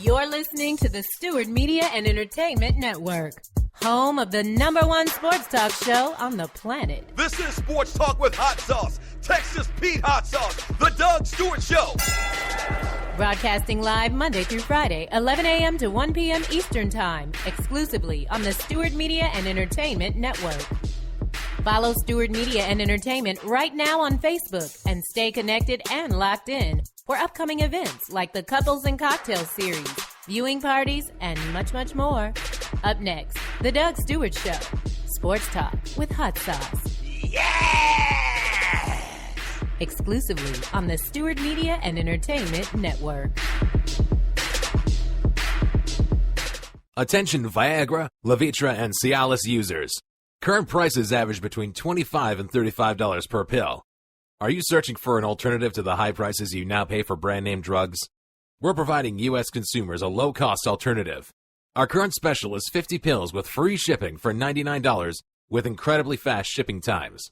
You're listening to the Stewart Media and Entertainment Network, home of the #1 sports talk show on the planet. This is Sports Talk with Hot Sauce, Texas Pete Hot Sauce, the Doug Stewart Show. Broadcasting live Monday through Friday, 11 a.m. to 1 p.m. Eastern Time, exclusively on the Stewart Media and Entertainment Network. Follow Stewart Media and Entertainment right now on Facebook and stay connected and locked in for upcoming events like the Couples and Cocktails series, viewing parties, and much, much more. Up next, The Doug Stewart Show, Sports Talk with Hot Sauce. Yeah! Exclusively on the Stewart Media and Entertainment Network. Attention Viagra, Levitra, and Cialis users. Current prices average between $25 and $35 per pill. Are you searching for an alternative to the high prices you now pay for brand name drugs? We're providing U.S. consumers a low-cost alternative. Our current special is 50 pills with free shipping for $99 with incredibly fast shipping times.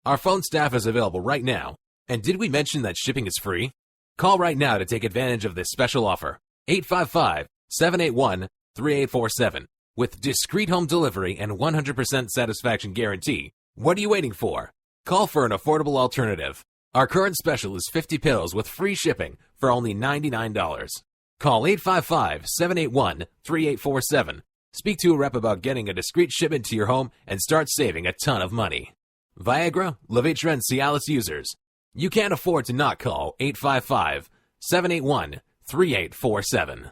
Our phone staff is available right now. And did we mention that shipping is free? Call right now to take advantage of this special offer. 855-781-3847. With discreet home delivery and 100% satisfaction guarantee. What are you waiting for? Call for an affordable alternative. Our current special is 50 pills with free shipping for only $99. Call 855-781-3847. Speak to a rep about getting a discreet shipment to your home and start saving a ton of money. Viagra, Levitra, and Cialis users. You can't afford to not call 855-781-3847.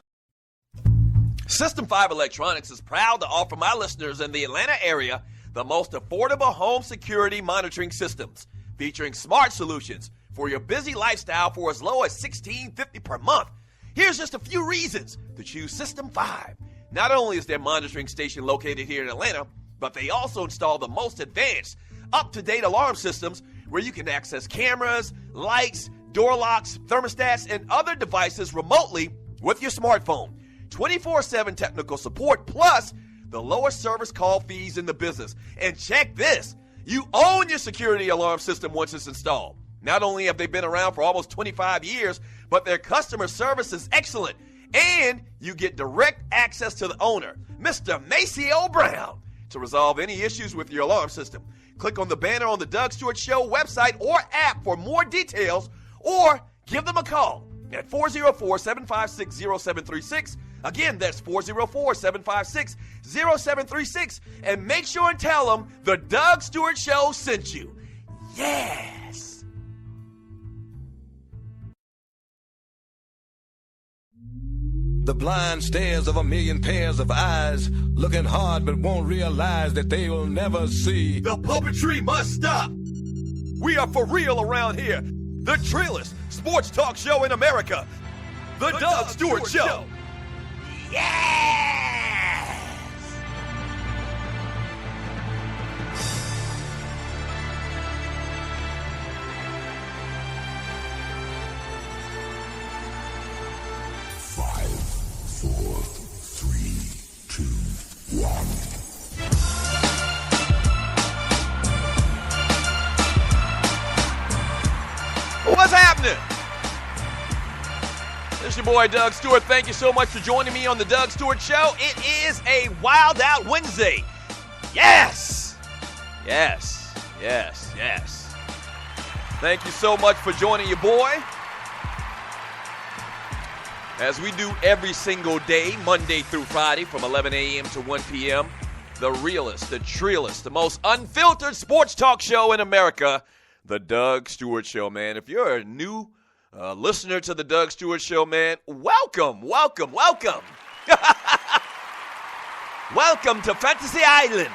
System 5 Electronics is proud to offer my listeners in the Atlanta area the most affordable home security monitoring systems, featuring smart solutions for your busy lifestyle for as low as $16.50 per month. Here's just a few reasons to choose System 5. Not only is their monitoring station located here in Atlanta, but they also install the most advanced, up-to-date alarm systems where you can access cameras, lights, door locks, thermostats, and other devices remotely with your smartphone. 24/7 technical support, plus the lowest service call fees in the business. And check this, you own your security alarm system once it's installed. Not only have they been around for almost 25 years, but their customer service is excellent. And you get direct access to the owner, Mr. Maceo Brown, to resolve any issues with your alarm system. Click on the banner on the Doug Stewart Show website or app for more details, or give them a call at 404-756-0736. Again, that's 404-756-0736. And make sure and tell them the Doug Stewart Show sent you. Yes! The blind stares of a million pairs of eyes, looking hard but won't realize that they will never see. The puppetry must stop. We are for real around here. The trillest sports talk show in America. The Doug Stewart Show. Yes! Five, four, three, two, one. What's happening? This is your boy, Doug Stewart. Thank you so much for joining me on the Doug Stewart Show. It is a Wild Out Wednesday. Yes! Yes. Yes. Yes. Thank you so much for joining your boy. As we do every single day, Monday through Friday from 11 a.m. to 1 p.m., the realest, the trillest, the most unfiltered sports talk show in America, the Doug Stewart Show, man. If you're a new listener to the Doug Stewart Show, man, welcome. Welcome to Fantasy Island,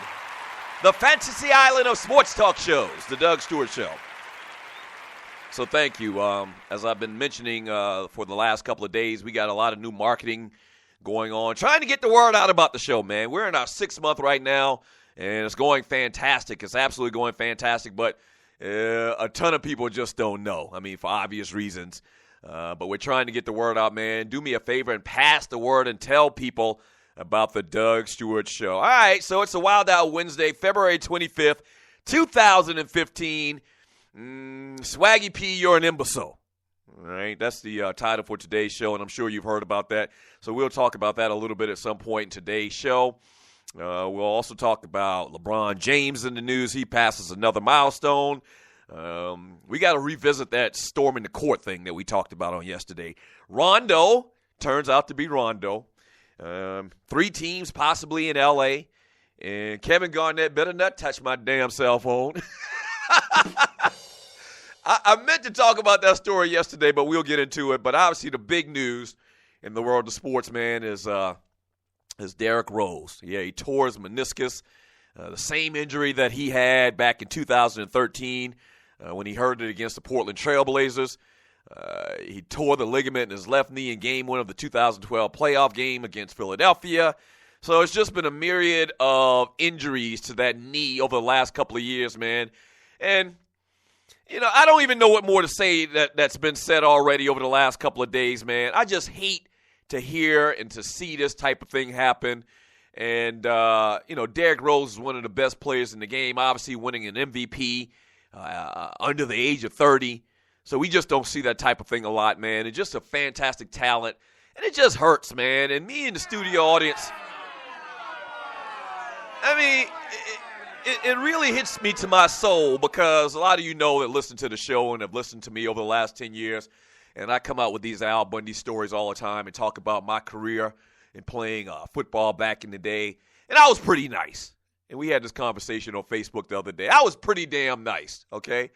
the Fantasy Island of sports talk shows, the Doug Stewart Show. So thank you. As I've been mentioning for the last couple of days, we got a lot of new marketing going on, trying to get the word out about the show, man. We're in our 6th month right now, and it's going fantastic. It's absolutely going fantastic, but a ton of people just don't know. I mean, for obvious reasons. But we're trying to get the word out, man. Do me a favor and pass the word and tell people about the Doug Stewart Show. All right, so it's a Wild Out Wednesday, February 25th, 2015. Swaggy P, you're an imbecile. All right, that's the title for today's show, and I'm sure you've heard about that. So we'll talk about that a little bit at some point in today's show. We'll also talk about LeBron James in the news. He passes another milestone. We got to revisit that storming the court thing that we talked about on yesterday. Rondo turns out to be Rondo. 3 teams possibly in L.A., and Kevin Garnett better not touch my damn cell phone. I meant to talk about that story yesterday, but we'll get into it. But obviously the big news in the world of sports, man, is Derrick Rose. Yeah, he tore his meniscus, the same injury that he had back in 2013 when he hurt it against the Portland Trail Blazers. He tore the ligament in his left knee in Game 1 of the 2012 playoff game against Philadelphia. So it's just been a myriad of injuries to that knee over the last couple of years, man. And, you know, I don't even know what more to say that's been said already over the last couple of days, man. I just hate to hear and to see this type of thing happen. And, you know, Derrick Rose is one of the best players in the game, obviously winning an MVP under the age of 30. So we just don't see that type of thing a lot, man. It's just a fantastic talent. And it just hurts, man. And me in the studio audience, I mean, it really hits me to my soul because a lot of you know that listen to the show and have listened to me over the last 10 years. And I come out with these Al Bundy stories all the time and talk about my career in playing football back in the day. And I was pretty nice. And we had this conversation on Facebook the other day. I was pretty damn nice, okay?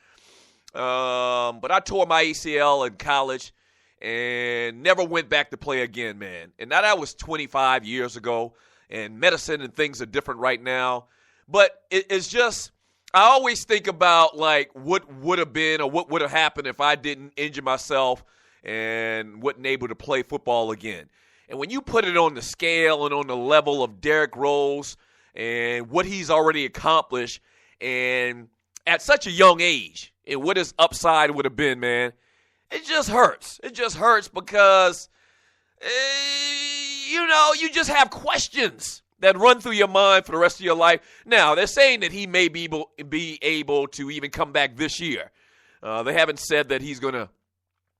But I tore my ACL in college and never went back to play again, man. And now that was 25 years ago. And medicine and things are different right now. But it's just, I always think about, like, what would have been or what would have happened if I didn't injure myself and wasn't able to play football again. And when you put it on the scale and on the level of Derrick Rose and what he's already accomplished and at such a young age and what his upside would have been, man, it just hurts. It just hurts because you know, you just have questions that run through your mind for the rest of your life. Now, they're saying that he may be able to even come back this year. They haven't said that he's going to,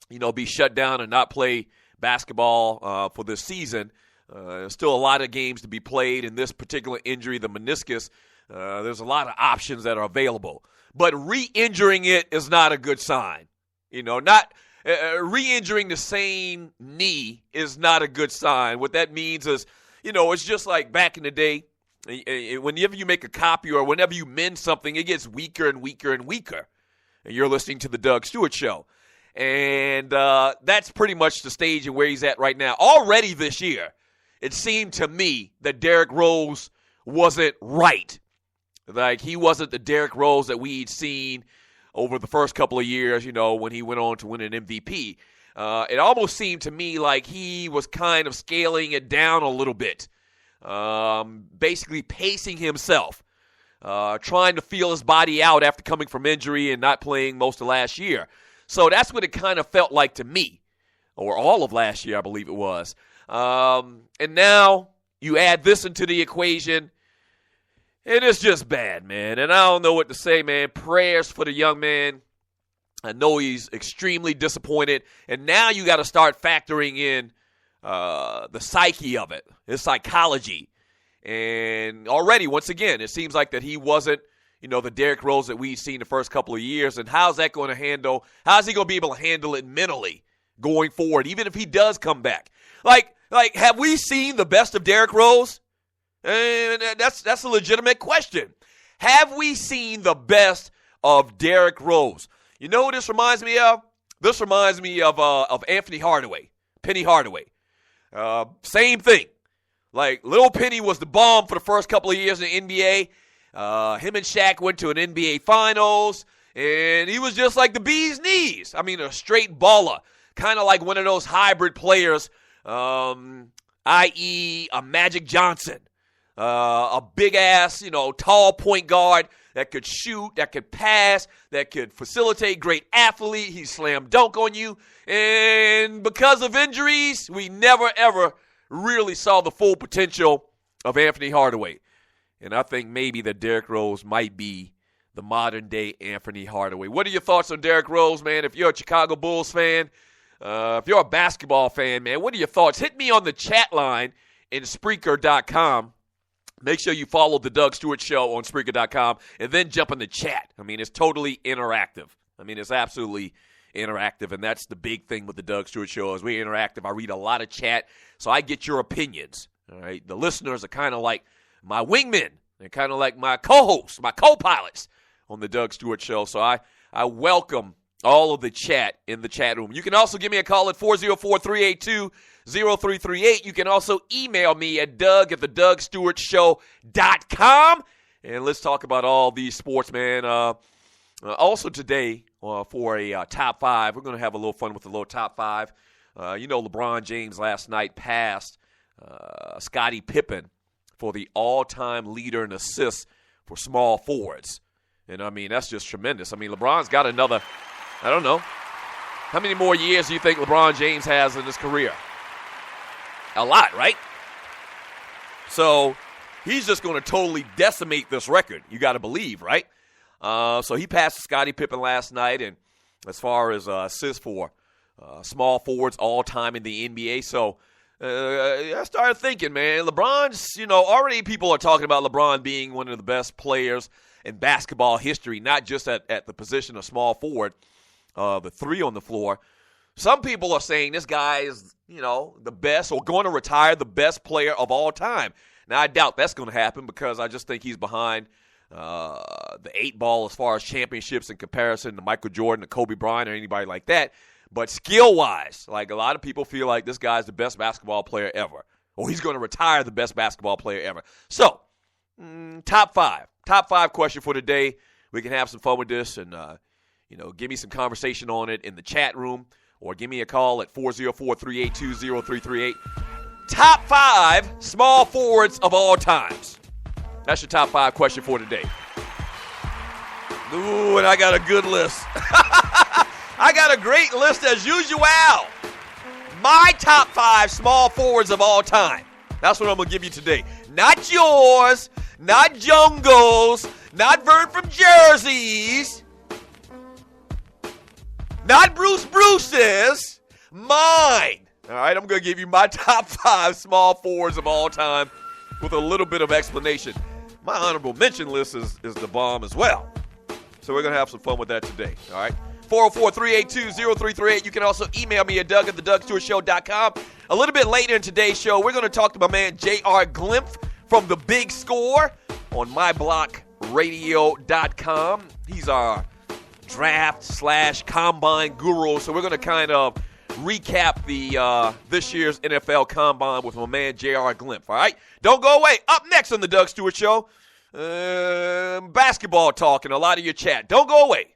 you know, be shut down and not play basketball for this season. There's still a lot of games to be played in this particular injury, the meniscus. There's a lot of options that are available. But re-injuring it is not a good sign. You know, not re-injuring the same knee is not a good sign. What that means is, you know, it's just like back in the day, whenever you make a copy or whenever you mend something, it gets weaker and weaker and weaker. And you're listening to the Doug Stewart Show. And that's pretty much the stage and where he's at right now. Already this year, it seemed to me that Derrick Rose wasn't right. Like, he wasn't the Derrick Rose that we'd seen over the first couple of years, you know, when he went on to win an MVP. It almost seemed to me like he was kind of scaling it down a little bit, basically pacing himself, trying to feel his body out after coming from injury and not playing most of last year. So that's what it kind of felt like to me, or all of last year, I believe it was. And now you add this into the equation, and it's just bad, man. And I don't know what to say, man. Prayers for the young man. I know he's extremely disappointed. And now you got to start factoring in the psyche of it, his psychology. And already, once again, it seems like that he wasn't, you know, the Derrick Rose that we've seen the first couple of years. And how's that going to handle? How's he going to be able to handle it mentally going forward, even if he does come back? Like, have we seen the best of Derrick Rose? And that's a legitimate question. Have we seen the best of Derrick Rose? You know who this reminds me of? This reminds me of Anthony Hardaway, Penny Hardaway. Same thing. Like, little Penny was the bomb for the first couple of years in the NBA. Him and Shaq went to an NBA Finals, and he was just like the bee's knees. I mean, a straight baller, kind of like one of those hybrid players, i.e. a Magic Johnson. A big-ass, you know, tall point guard that could shoot, that could pass, that could facilitate, great athlete. He slam dunk on you. And because of injuries, we never, ever really saw the full potential of Anthony Hardaway. And I think maybe that Derrick Rose might be the modern-day Anthony Hardaway. What are your thoughts on Derrick Rose, man? If you're a Chicago Bulls fan, if you're a basketball fan, man, what are your thoughts? Hit me on the chat line in Spreaker.com. Make sure you follow the Doug Stewart Show on Spreaker.com and then jump in the chat. I mean, it's totally interactive. I mean, it's absolutely interactive, and that's the big thing with the Doug Stewart Show is we're interactive. I read a lot of chat, so I get your opinions. All right, the listeners are kind of like my wingmen. They're kind of like my co-hosts, my co-pilots on the Doug Stewart Show. So I welcome all of the chat in the chat room. You can also give me a call at 404-382-0338. You can also email me at doug@thedougstewartshow.com. And let's talk about all these sports, man. Also today, for a top five, we're going to have a little fun with the little top five. LeBron James last night passed Scottie Pippen for the all-time leader in assists for small forwards. And, I mean, that's just tremendous. I mean, LeBron's got another, I don't know, how many more years do you think LeBron James has in his career? A lot, right? So he's just going to totally decimate this record, you got to believe, right? So he passed Scottie Pippen last night, and as far as assists for small forwards all time in the NBA. So I started thinking, man, LeBron's, already people are talking about LeBron being one of the best players in basketball history, not just at the position of small forward, the three on the floor. Some people are saying this guy is, the best or going to retire the best player of all time. Now, I doubt that's going to happen because I just think he's behind the 8 ball as far as championships in comparison to Michael Jordan or Kobe Bryant or anybody like that. But skill-wise, like a lot of people feel like this guy's the best basketball player ever, or he's going to retire the best basketball player ever. So, top five question for today. We can have some fun with this and, give me some conversation on it in the chat room or give me a call at 404-382-0338. Top 5 small forwards of all times. That's your top 5 question for today. Ooh, and I got a good list. I got a great list as usual. My top 5 small forwards of all time. That's what I'm going to give you today. Not yours, not Jungo's, not Vern from Jersey's, not Bruce Bruce's, mine. All right, I'm going to give you my top 5 small forwards of all time with a little bit of explanation. My honorable mention list is the bomb as well. So we're going to have some fun with that today, all right? 404-382-0338. You can also email me at doug@thedougstewartshow.com. A little bit later in today's show, we're going to talk to my man J.R. Glimpf from The Big Score on myblockradio.com. He's our draft/combine guru, so we're going to kind of recap the this year's NFL Combine with my man J.R. Glimpf, all right? Don't go away. Up next on the Doug Stewart Show, basketball talk and a lot of your chat. Don't go away.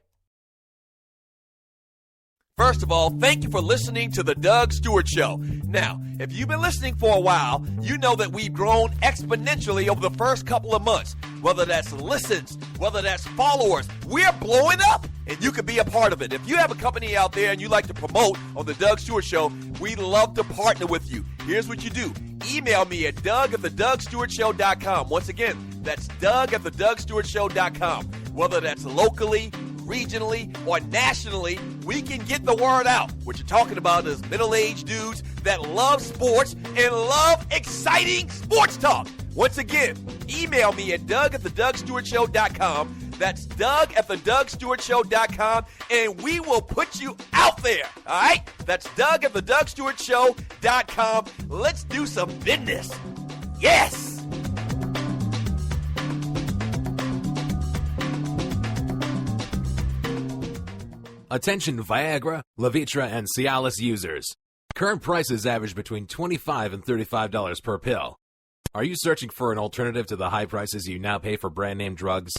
First of all, thank you for listening to the Doug Stewart Show. Now, if you've been listening for a while, you know that we've grown exponentially over the first couple of months. Whether that's listens, whether that's followers, we're blowing up, and you can be a part of it. If you have a company out there and you like to promote on the Doug Stewart Show, we'd love to partner with you. Here's what you do. Email me at doug@thedougstewartshow.com. Once again, that's doug@thedougstewartshow.com. Whether that's locally, regionally, or nationally, we can get the word out. What you're talking about is middle-aged dudes that love sports and love exciting sports talk. Once again, email me at doug@thedougstewartshow.com. That's doug@thedougstewartshow.com, and we will put you out there, all right? That's doug@thedougstewartshow.com. Let's do some business. Yes! Attention Viagra, Levitra, and Cialis users. Current prices average between $25 and $35 per pill. Are you searching for an alternative to the high prices you now pay for brand name drugs?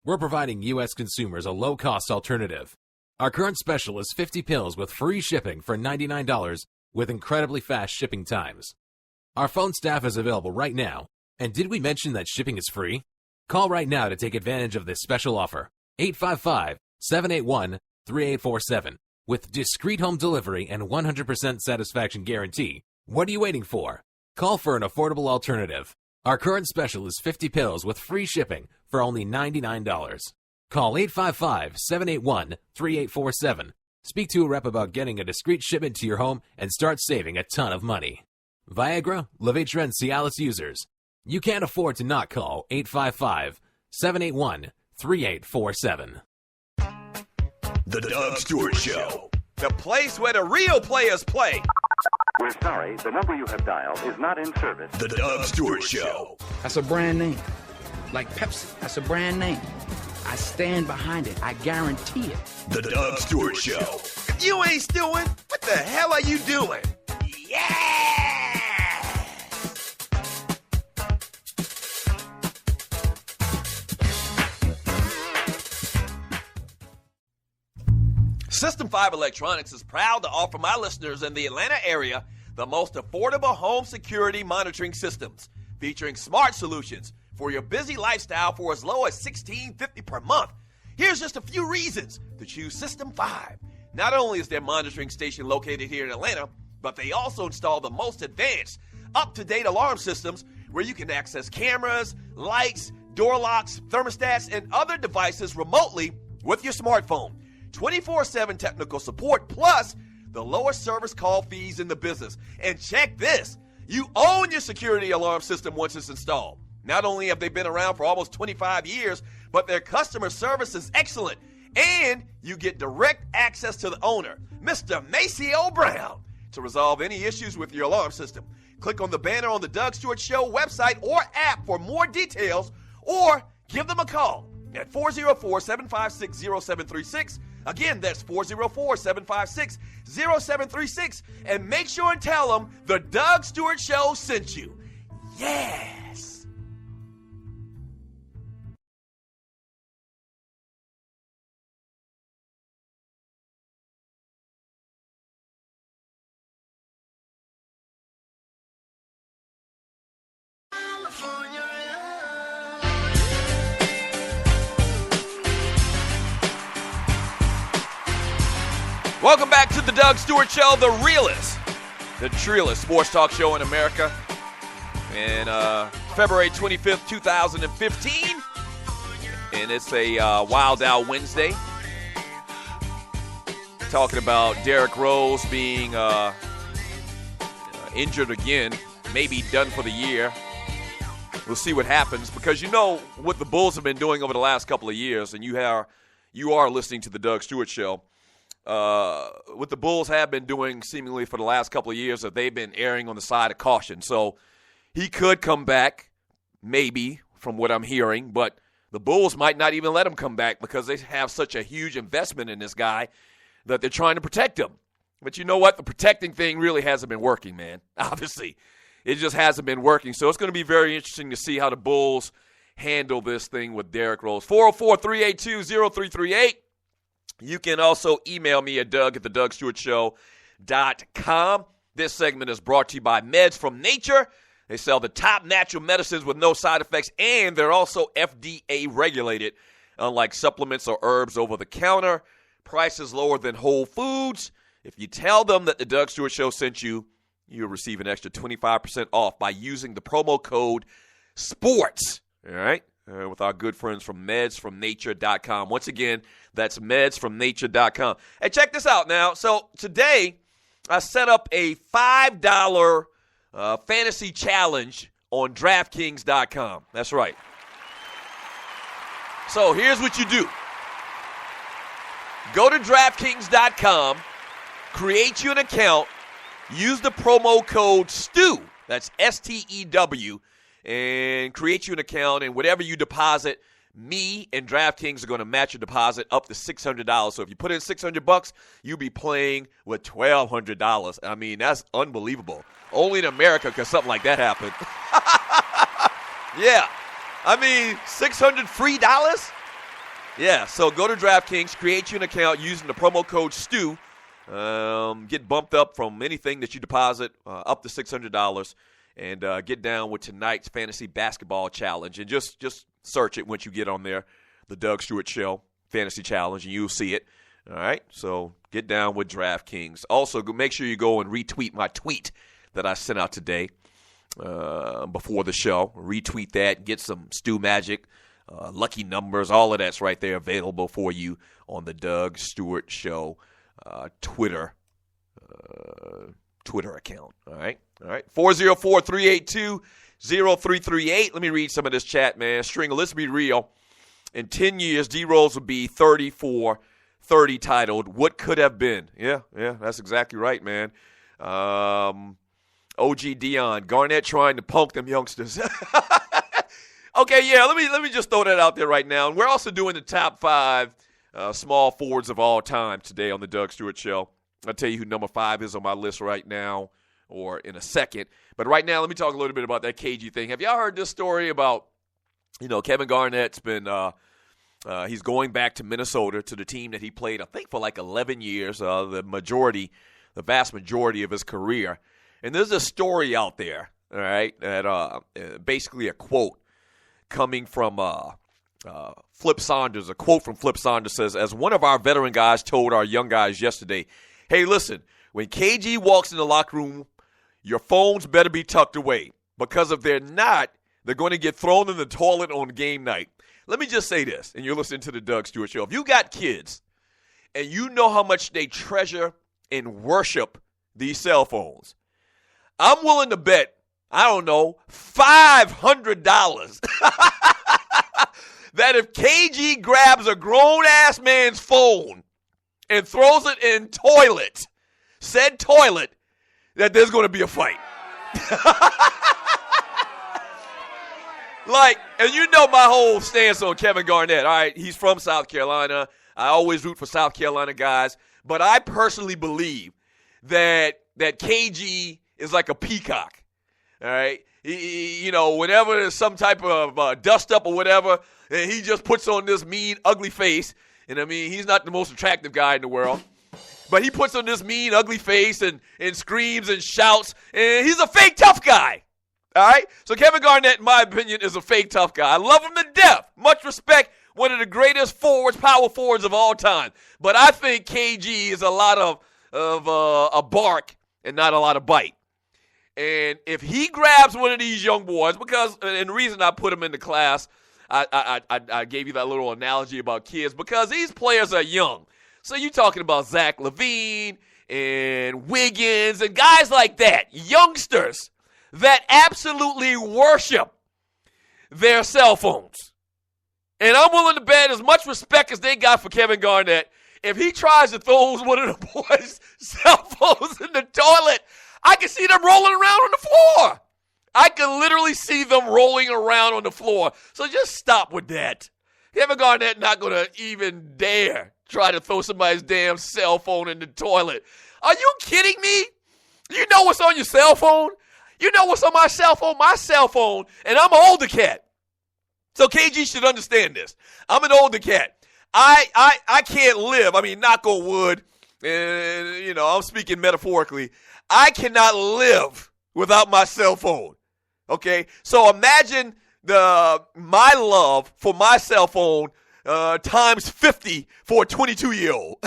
We're providing U.S. consumers a low-cost alternative. Our current special is 50 pills with free shipping for $99 with incredibly fast shipping times. Our phone staff is available right now. And did we mention that shipping is free? Call right now to take advantage of this special offer. 855-781-3847 with discreet home delivery and 100% satisfaction guarantee. What are you waiting for? Call for an affordable alternative. Our current special is 50 pills with free shipping for only $99. Call 855-781-3847. Speak to a rep about getting a discreet shipment to your home and start saving a ton of money. Viagra, Levitra, and Cialis users, you can't afford to not call 855-781-3847. The Doug Stewart Show. The place where the real players play. We're sorry, the number you have dialed is not in service. The Doug Stewart Show. That's a brand name. Like Pepsi, that's a brand name. I stand behind it. I guarantee it. The Doug Stewart Show. If you ain't stewing, what the hell are you doing? Yeah! System 5 Electronics is proud to offer my listeners in the Atlanta area the most affordable home security monitoring systems, featuring smart solutions for your busy lifestyle for as low as $16.50 per month. Here's just a few reasons to choose System 5. Not only is their monitoring station located here in Atlanta, but they also install the most advanced, up-to-date alarm systems where you can access cameras, lights, door locks, thermostats, and other devices remotely with your smartphone. 24/7 technical support, plus the lowest service call fees in the business. And check this, you own your security alarm system once it's installed. Not only have they been around for almost 25 years, but their customer service is excellent. And you get direct access to the owner, Mr. Maceo Brown, to resolve any issues with your alarm system. Click on the banner on the Doug Stewart Show website or app for more details, or give them a call at 404-756-0736. Again, that's 404-756-0736. And make sure and tell them the Doug Stewart Show sent you. Yes! Welcome back to the Doug Stewart Show, the realest, the trillest sports talk show in America. And February 25th, 2015. And it's a Wild Out Wednesday. Talking about Derrick Rose being injured again, maybe done for the year. We'll see what happens, because you know what the Bulls have been doing over the last couple of years, and you are listening to the Doug Stewart Show. What the Bulls have been doing seemingly for the last couple of years, that they've been erring on the side of caution. So he could come back, maybe, from what I'm hearing, but the Bulls might not even let him come back because they have such a huge investment in this guy that they're trying to protect him. But you know what? The protecting thing really hasn't been working, man. Obviously. It just hasn't been working. So it's going to be very interesting to see how the Bulls handle this thing with Derrick Rose. 404-382-0338. You can also email me at doug@thedougstewartshow.com. This segment is brought to you by Meds from Nature. They sell the top natural medicines with no side effects, and they're also FDA regulated, unlike supplements or herbs over the counter. Prices lower than Whole Foods. If you tell them that the Doug Stewart Show sent you, you'll receive an extra 25% off by using the promo code SPORTS. All right? With our good friends from medsfromnature.com. Once again, that's medsfromnature.com. Hey, check this out now. So today, I set up a $5 fantasy challenge on DraftKings.com. That's right. So here's what you do. Go to DraftKings.com, create you an account, use the promo code STEW, that's S-T-E-W, and create you an account, and whatever you deposit, me and DraftKings are going to match your deposit up to $600. So if you put in $600, you'll be playing with $1,200. I mean, that's unbelievable. Only in America could something like that happen. Yeah. I mean, $600 free dollars? Yeah, so go to DraftKings, create you an account using the promo code STEW. Get bumped up from anything that you deposit up to $600. And get down with tonight's Fantasy Basketball Challenge. And just search it once you get on there, the Doug Stewart Show Fantasy Challenge, and you'll see it. All right? So get down with DraftKings. Also, make sure you go and retweet my tweet that I sent out today before the show. Retweet that. Get some Stew Magic lucky numbers, all of that's right there available for you on the Doug Stewart Show Twitter account. All right. 404-382-0338. Let me read some of this chat, man. Stringer, let's be real. In 10 years, D-Rose will be 34-30 titled What Could Have Been. Yeah, that's exactly right, man. OG Dion, Garnett trying to punk them youngsters. Okay, yeah, let me just throw that out there right now. And we're also doing the top 5 small forwards of all time today on the Doug Stewart Show. I'll tell you who number 5 is on my list right now or in a second. But right now, let me talk a little bit about that KG thing. Have y'all heard this story about, Kevin Garnett's been he's going back to Minnesota, to the team that he played, I think, for like 11 years, the vast majority of his career. And there's a story out there, all right, that basically a quote coming from Flip Saunders. A quote from Flip Saunders says, as one of our veteran guys told our young guys yesterday, hey, listen, when KG walks in the locker room, your phones better be tucked away, because if they're not, they're going to get thrown in the toilet on game night. Let me just say this, and you're listening to the Doug Stewart Show. If you got kids and you know how much they treasure and worship these cell phones, I'm willing to bet, I don't know, $500 that if KG grabs a grown-ass man's phone and throws it in said toilet, that there's going to be a fight. And you know my whole stance on Kevin Garnett. All right, he's from South Carolina. I always root for South Carolina guys. But I personally believe that KG is like a peacock. All right? Whenever there's some type of dust-up or whatever, and he just puts on this mean, ugly face. And, he's not the most attractive guy in the world. But he puts on this mean, ugly face and screams and shouts. And he's a fake tough guy. All right? So Kevin Garnett, in my opinion, is a fake tough guy. I love him to death. Much respect. One of the greatest power forwards of all time. But I think KG is a lot of a bark and not a lot of bite. And if he grabs one of these young boys, and the reason I put him in the class, I gave you that little analogy about kids, because these players are young. So you're talking about Zach LaVine and Wiggins and guys like that, youngsters that absolutely worship their cell phones. And I'm willing to bet as much respect as they got for Kevin Garnett, if he tries to throw one of the boys' cell phones in the toilet, I can see them rolling around on the floor. I can literally see them rolling around on the floor. So just stop with that. Kevin Garnett not going to even dare try to throw somebody's damn cell phone in the toilet. Are you kidding me? You know what's on your cell phone? You know what's on my cell phone, and I'm an older cat. So KG should understand this. I'm an older cat. I can't live. Knock on wood, and, I'm speaking metaphorically. I cannot live without my cell phone, okay? So imagine my love for my cell phone times 50 for a 22-year-old.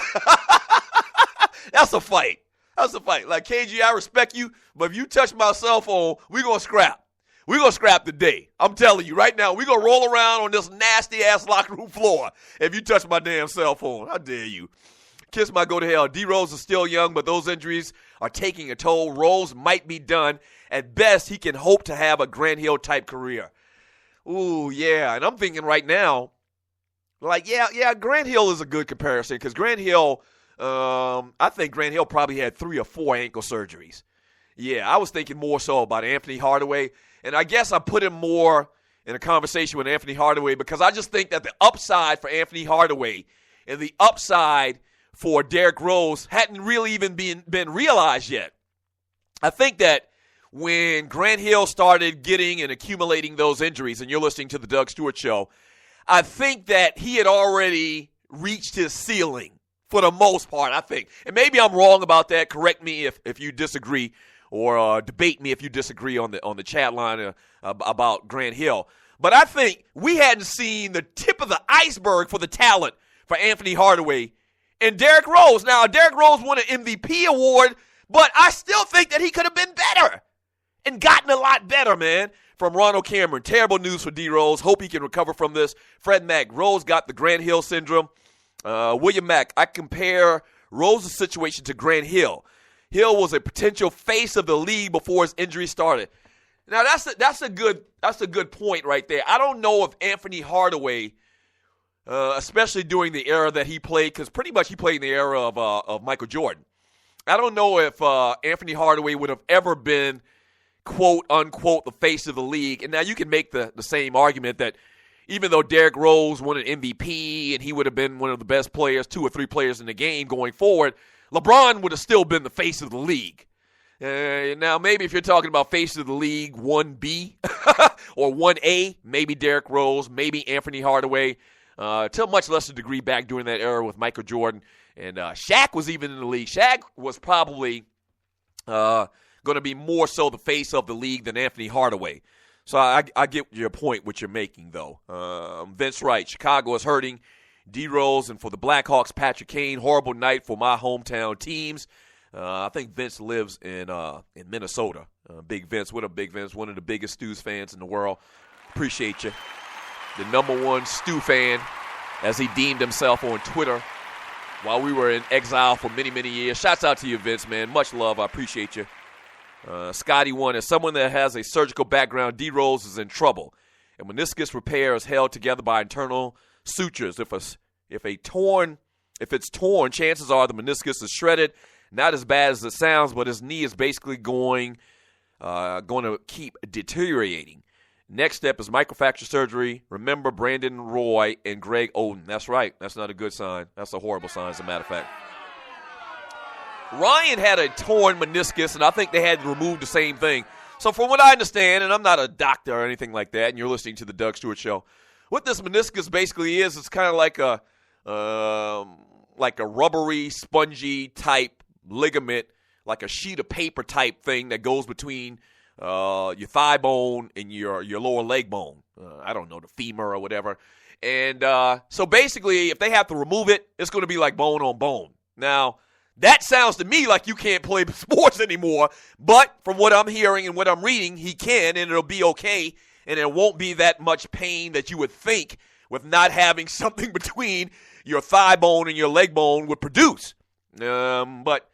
That's a fight. Like, KG, I respect you, but if you touch my cell phone, we're going to scrap. We're going to scrap today. I'm telling you right now, we're going to roll around on this nasty-ass locker room floor if you touch my damn cell phone. How dare you? Kiss my go to hell. D-Rose is still young, but those injuries are taking a toll. Rose might be done. At best, he can hope to have a Grant Hill-type career. Ooh, yeah. And I'm thinking right now, Grant Hill is a good comparison, because Grant Hill, I think Grant Hill probably had 3 or 4 ankle surgeries. Yeah, I was thinking more so about Anthony Hardaway. And I guess I put him more in a conversation with Anthony Hardaway, because I just think that the upside for Anthony Hardaway and the upside for Derrick Rose hadn't really even been realized yet. I think that when Grant Hill started getting and accumulating those injuries, and you're listening to the Doug Stewart Show, I think that he had already reached his ceiling for the most part, I think. And maybe I'm wrong about that. Correct me if you disagree, or debate me if you disagree on the chat line about Grant Hill. But I think we hadn't seen the tip of the iceberg for the talent for Anthony Hardaway and Derrick Rose. Now, Derrick Rose won an MVP award, but I still think that he could have been better. and gotten a lot better, man. From Ronald Cameron, terrible news for D. Rose. Hope he can recover from this. Fred Mack, Rose got the Grant Hill syndrome. William Mack, I compare Rose's situation to Grant Hill. Hill was a potential face of the league before his injury started. Now that's a good point right there. I don't know if Anthony Hardaway, especially during the era that he played, because pretty much he played in the era of Michael Jordan. I don't know if Anthony Hardaway would have ever been, quote, unquote, the face of the league. And now you can make the same argument that even though Derrick Rose won an MVP and he would have been one of the best players, 2 or 3 players in the game going forward, LeBron would have still been the face of the league. Now, maybe if you're talking about face of the league 1B or 1A, maybe Derrick Rose, maybe Anthony Hardaway, to a much lesser degree back during that era with Michael Jordan. And Shaq was even in the league. Shaq was probably going to be more so the face of the league than Anthony Hardaway. So I get your point, what you're making, though. Vince Wright, Chicago is hurting. D. Rose, and for the Blackhawks, Patrick Kane, horrible night for my hometown teams. I think Vince lives in Minnesota. Big Vince, what up, Big Vince? One of the biggest Stews fans in the world. Appreciate you. The #1 Stew fan, as he deemed himself on Twitter while we were in exile for many, many years. Shouts out to you, Vince, man. Much love. I appreciate you. Scotty 1, as someone that has a surgical background, D. Rose is in trouble. And meniscus repair is held together by internal sutures. If it's torn, chances are the meniscus is shredded. Not as bad as it sounds, but his knee is basically going to keep deteriorating. Next step is microfracture surgery. Remember Brandon Roy and Greg Oden. That's right. That's not a good sign. That's a horrible sign, as a matter of fact. Ryan had a torn meniscus, and I think they had to remove the same thing. So from what I understand, and I'm not a doctor or anything like that, and you're listening to the Doug Stewart Show, what this meniscus basically is, it's kind of like a rubbery, spongy type ligament, like a sheet of paper type thing that goes between your thigh bone and your lower leg bone. I don't know, the femur or whatever. And so basically, if they have to remove it, it's going to be like bone on bone. Now, that sounds to me like you can't play sports anymore, but from what I'm hearing and what I'm reading, he can, and it'll be okay, and it won't be that much pain that you would think with not having something between your thigh bone and your leg bone would produce. But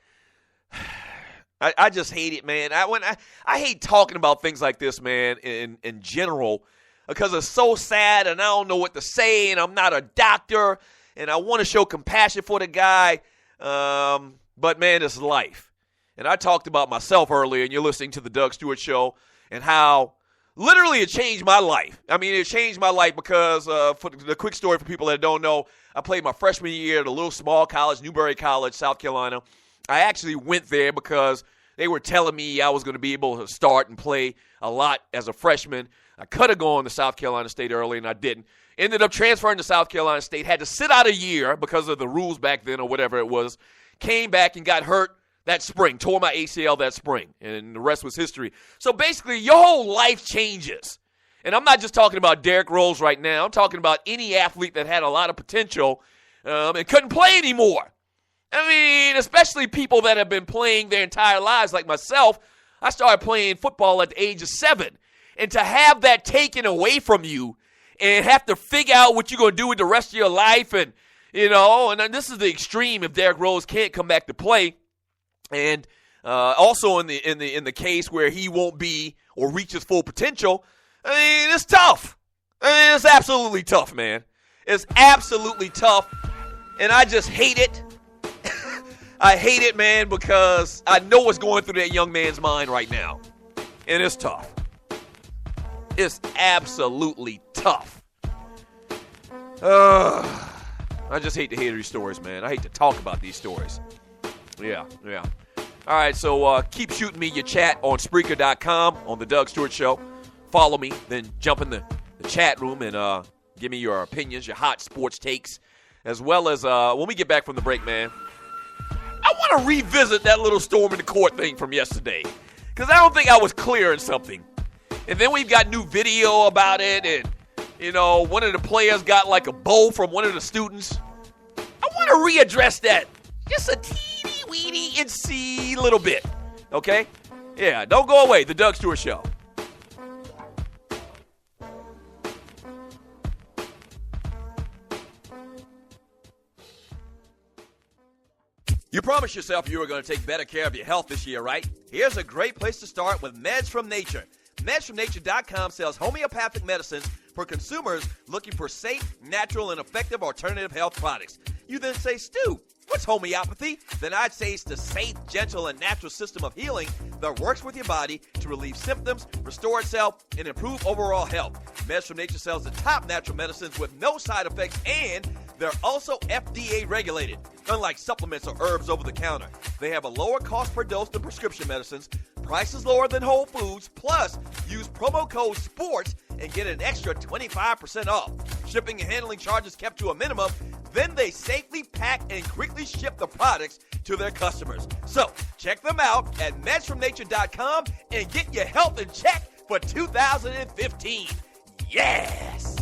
I just hate it, man. I hate talking about things like this, man, in general, because it's so sad, and I don't know what to say, and I'm not a doctor, and I want to show compassion for the guy. But, man, it's life. And I talked about myself earlier, and you're listening to the Doug Stewart Show, and how literally it changed my life. I mean, it changed my life because, for the quick story for people that don't know, I played my freshman year at a little small college, Newberry College, South Carolina. I actually went there because they were telling me I was going to be able to start and play a lot as a freshman. I could have gone to South Carolina State early, and I didn't. Ended up transferring to South Carolina State, had to sit out a year because of the rules back then or whatever it was. Came back and got hurt that spring, tore my ACL that spring, and the rest was history. So basically, your whole life changes. And I'm not just talking about Derrick Rose right now. I'm talking about any athlete that had a lot of potential and couldn't play anymore. I mean, especially people that have been playing their entire lives like myself. I started playing football at the age of 7. And to have that taken away from you and have to figure out what you're going to do with the rest of your life, and, you know, and this is the extreme if Derrick Rose can't come back to play. And also in the case where he won't be or reach his full potential, I mean, it's tough. I mean, it's absolutely tough, man. It's absolutely tough, and I just hate it. I hate it, man, because I know what's going through that young man's mind right now, and it's tough. It's absolutely tough. I just hate to hear these stories, man. I hate to talk about these stories. Yeah. All right, so keep shooting me your chat on Spreaker.com on the Doug Stewart Show. Follow me, then jump in the chat room and give me your opinions, your hot sports takes, as well as when we get back from the break, man, I want to revisit that little storm in the court thing from yesterday because I don't think I was clear in something. And then we've got new video about it, and, you know, one of the players got like a bow from one of the students. I want to readdress that just a teeny-weeny little bit, okay? Yeah, don't go away. The Doug Stewart Show. You promised yourself you were going to take better care of your health this year, right? Here's a great place to start with Meds from Nature. MedsFromNature.com sells homeopathic medicines for consumers looking for safe, natural, and effective alternative health products. You then say, Stu, what's homeopathy? Then I'd say it's the safe, gentle, and natural system of healing that works with your body to relieve symptoms, restore itself, and improve overall health. Meds from Nature sells the top natural medicines with no side effects, and they're also FDA regulated. Unlike supplements or herbs over the counter, they have a lower cost per dose than prescription medicines, prices lower than Whole Foods, plus use promo code SPORTS and get an extra 25% off. Shipping and handling charges kept to a minimum, then they safely pack and quickly ship the products to their customers. So check them out at medsfromnature.com and get your health in check for 2015. Yes!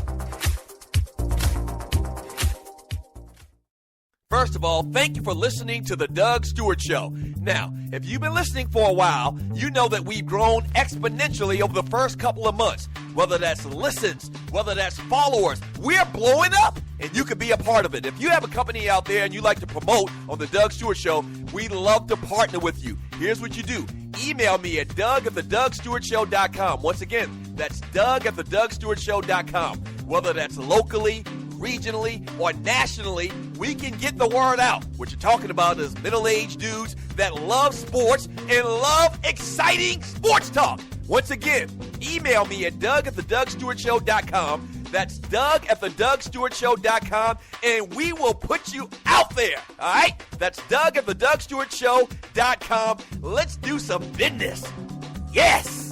First of all, thank you for listening to The Doug Stewart Show. Now, if you've been listening for a while, you know that we've grown exponentially over the first couple of months. Whether that's listens, whether that's followers, we're blowing up, and you can be a part of it. If you have a company out there and you like to promote on The Doug Stewart Show, we'd love to partner with you. Here's what you do. Email me at doug@thedougstewartshow.com. Once again, that's doug@thedougstewartshow.com. Whether that's locally, regionally, or nationally, we can get the word out. What you're talking about is middle-aged dudes that love sports and love exciting sports talk. Once again, email me at doug@thedougstewartshow.com. That's doug@thedougstewartshow.com, and we will put you out there. All right? That's doug@thedougstewartshow.com. Let's do some business. Yes!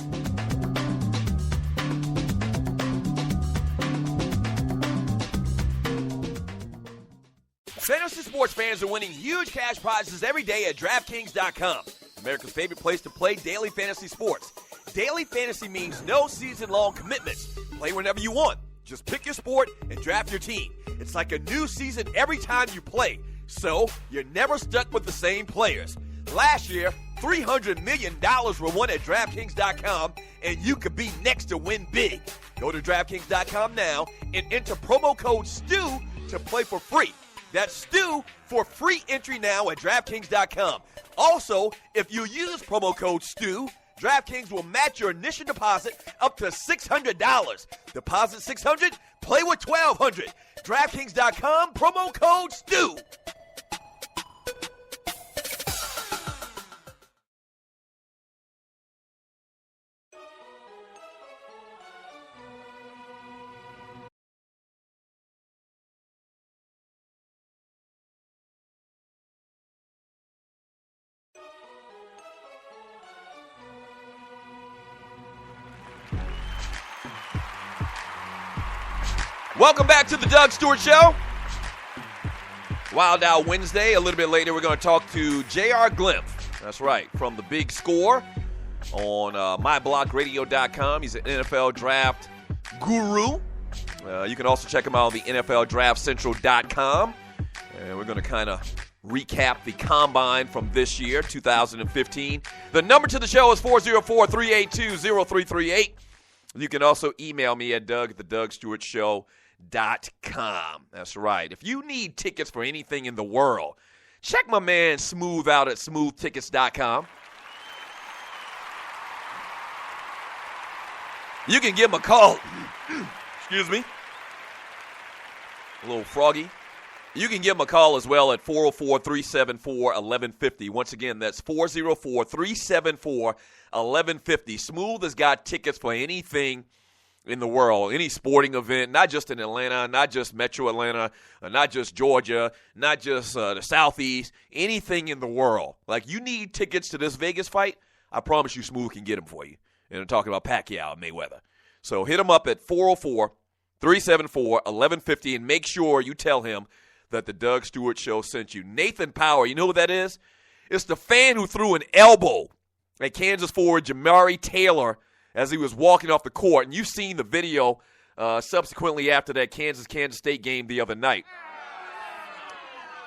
Fantasy sports fans are winning huge cash prizes every day at DraftKings.com, America's favorite place to play daily fantasy sports. Daily fantasy means no season-long commitments. Play whenever you want. Just pick your sport and draft your team. It's like a new season every time you play, so you're never stuck with the same players. Last year, $300 million were won at DraftKings.com, and you could be next to win big. Go to DraftKings.com now and enter promo code STU to play for free. That's STU for free entry now at DraftKings.com. Also, if you use promo code STU, DraftKings will match your initial deposit up to $600. Deposit $600, play with $1,200. DraftKings.com, promo code STU. Welcome back to the Doug Stewart Show. Wild Out Wednesday. A little bit later, we're going to talk to J.R. Glimpf. That's right, from the Big Score on myblockradio.com. He's an NFL draft guru. You can also check him out on the NFLDraftCentral.com. And we're going to kind of recap the combine from this year, 2015. The number to the show is 404-382-0338. You can also email me at doug@thedougstewartshow.com. That's right. If you need tickets for anything in the world, check my man Smooth out at smoothtickets.com. You can give him a call. Excuse me. A little froggy. You can give him a call as well at 404-374-1150. Once again, that's 404-374-1150. Smooth has got tickets for anything in the world, any sporting event, not just in Atlanta, not just Metro Atlanta, not just Georgia, not just the Southeast, anything in the world. Like, you need tickets to this Vegas fight, I promise you Smooth can get them for you. And I'm talking about Pacquiao and Mayweather. So hit him up at 404-374-1150 and make sure you tell him that the Doug Stewart Show sent you. Nathan Power, you know who that is? It's the fan who threw an elbow at Kansas forward Jamari Taylor as he was walking off the court. And you've seen the video subsequently after that Kansas State game the other night.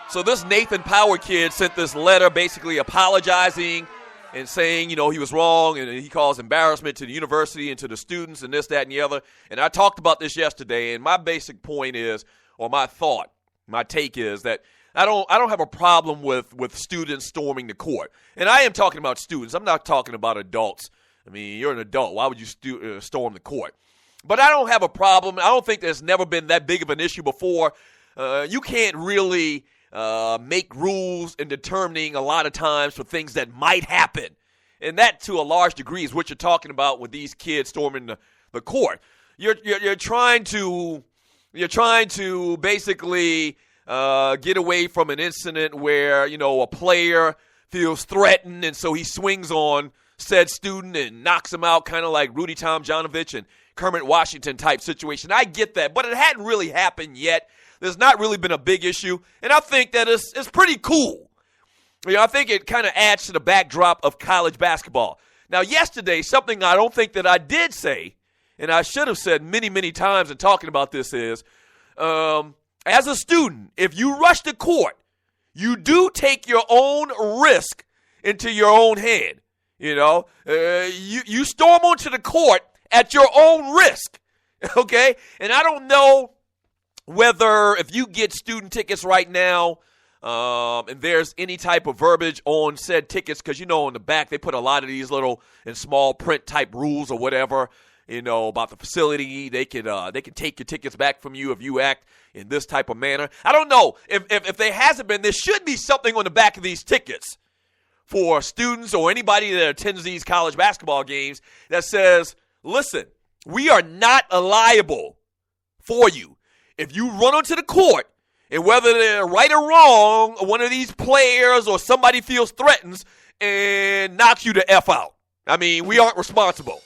So this Nathan Power kid sent this letter basically apologizing and saying, he was wrong, and he caused embarrassment to the university and to the students and this, that, and the other. And I talked about this yesterday, and my basic point is, or my take is that I don't have a problem with students storming the court. And I am talking about students. I'm not talking about adults. I mean, you're an adult. Why would you storm the court? But I don't have a problem. I don't think there's never been that big of an issue before. You can't really make rules in determining a lot of times for things that might happen. And that, to a large degree, is what you're talking about with these kids storming the court. You're trying to basically get away from an incident where, a player feels threatened, and so he swings on said student and knocks him out, kind of like Rudy Tomjanovich and Kermit Washington type situation. I get that, but it hadn't really happened yet. There's not really been a big issue, and I think that it's pretty cool. I think it kind of adds to the backdrop of college basketball. Now, yesterday, something I don't think that I did say, and I should have said many, many times in talking about this is, as a student, if you rush the court, you do take your own risk into your own hand. You storm onto the court at your own risk, okay? And I don't know whether if you get student tickets right now and there's any type of verbiage on said tickets, because, on the back they put a lot of these little in small print type rules or whatever, about the facility. They can take your tickets back from you if you act in this type of manner. I don't know. If there hasn't been, there should be something on the back of these tickets for students or anybody that attends these college basketball games that says, listen, we are not liable for you. If you run onto the court, and whether they're right or wrong, one of these players or somebody feels threatened and knocks you the F out. I mean, we aren't responsible.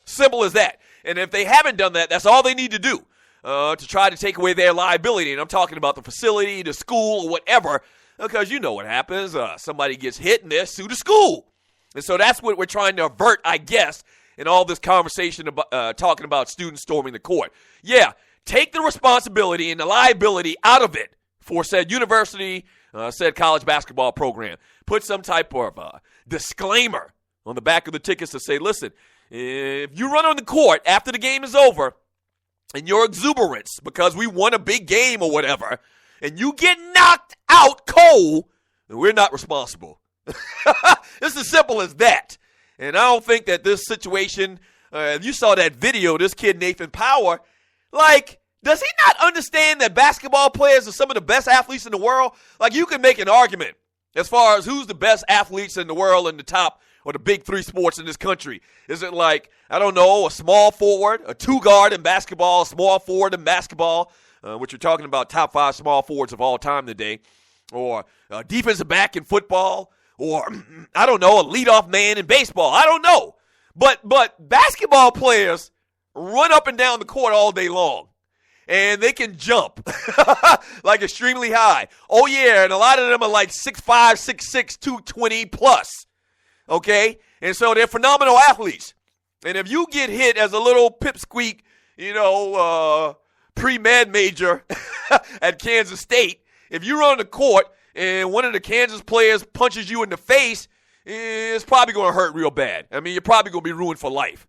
Simple as that. And if they haven't done that, that's all they need to do to try to take away their liability. And I'm talking about the facility, the school, or whatever, because you know what happens. Somebody gets hit and they sue the school. And so that's what we're trying to avert, I guess, in all this conversation about talking about students storming the court. Yeah, take the responsibility and the liability out of it for said university, said college basketball program. Put some type of disclaimer on the back of the tickets to say, listen, if you run on the court after the game is over and your exuberance because we won a big game or whatever, and you get knocked out cold, then we're not responsible. It's as simple as that. And I don't think that this situation, you saw that video, this kid Nathan Power, like, does he not understand that basketball players are some of the best athletes in the world? Like, you can make an argument as far as who's the best athletes in the world in the top or the big three sports in this country. Is it like, I don't know, a small forward, a two-guard in basketball, a small forward in basketball, which you're talking about top 5 small forwards of all time today, or a defensive back in football, or, I don't know, a leadoff man in baseball. I don't know. But basketball players run up and down the court all day long. And they can jump like extremely high. Oh, yeah, and a lot of them are like 6'5", 6'6", 220 plus. Okay? And so they're phenomenal athletes. And if you get hit as a little pipsqueak, pre-med major at Kansas State, if you run the court and one of the Kansas players punches you in the face, it's probably going to hurt real bad. I mean, you're probably going to be ruined for life.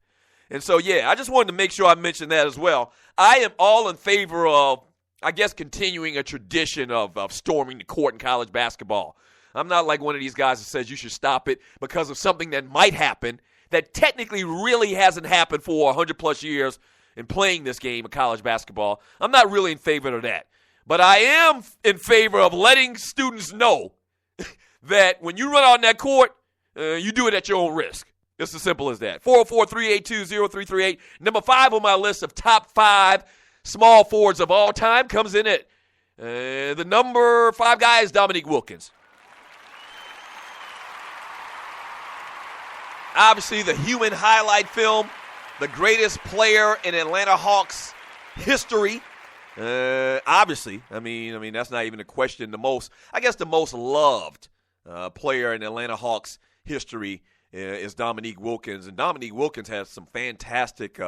And so, yeah, I just wanted to make sure I mentioned that as well. I am all in favor of, I guess, continuing a tradition of storming the court in college basketball. I'm not like one of these guys that says you should stop it because of something that might happen that technically really hasn't happened for 100-plus years in playing this game of college basketball. I'm not really in favor of that. But I am in favor of letting students know that when you run out on that court, you do it at your own risk. It's as simple as that. 404-382-0338. Number 5 on my list of top 5 small forwards of all time comes in at the number 5 guy is Dominique Wilkins. Obviously, the human highlight film, the greatest player in Atlanta Hawks history. Obviously, I mean that's not even a question. The most loved player in Atlanta Hawks history is Dominique Wilkins, and Dominique Wilkins has some fantastic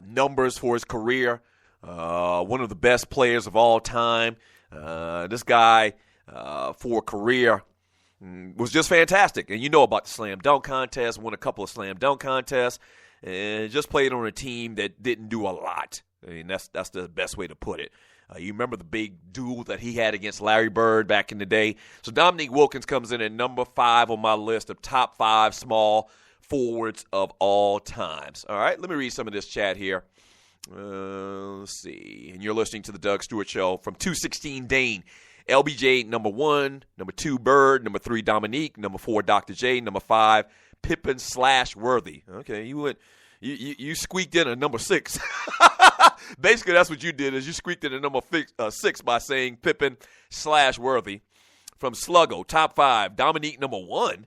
numbers for his career. One of the best players of all time. This guy, for a career, was just fantastic. And you know about the slam dunk contest, won a couple of slam dunk contests, and just played on a team that didn't do a lot. I mean, that's the best way to put it. You remember the big duel that he had against Larry Bird back in the day. So Dominique Wilkins comes in at number 5 on my list of top 5 small forwards of all times. All right, let me read some of this chat here. Let's see. And you're listening to the Doug Stewart Show from 216 Dane. LBJ, number 1. Number 2, Bird. Number 3, Dominique. Number 4, Dr. J. Number 5, Pippen / Worthy. Okay, you squeaked in a number 6. Basically, that's what you did, is you squeaked in a number 6 by saying Pippen / Worthy. From Sluggo, top 5, Dominique, number 1.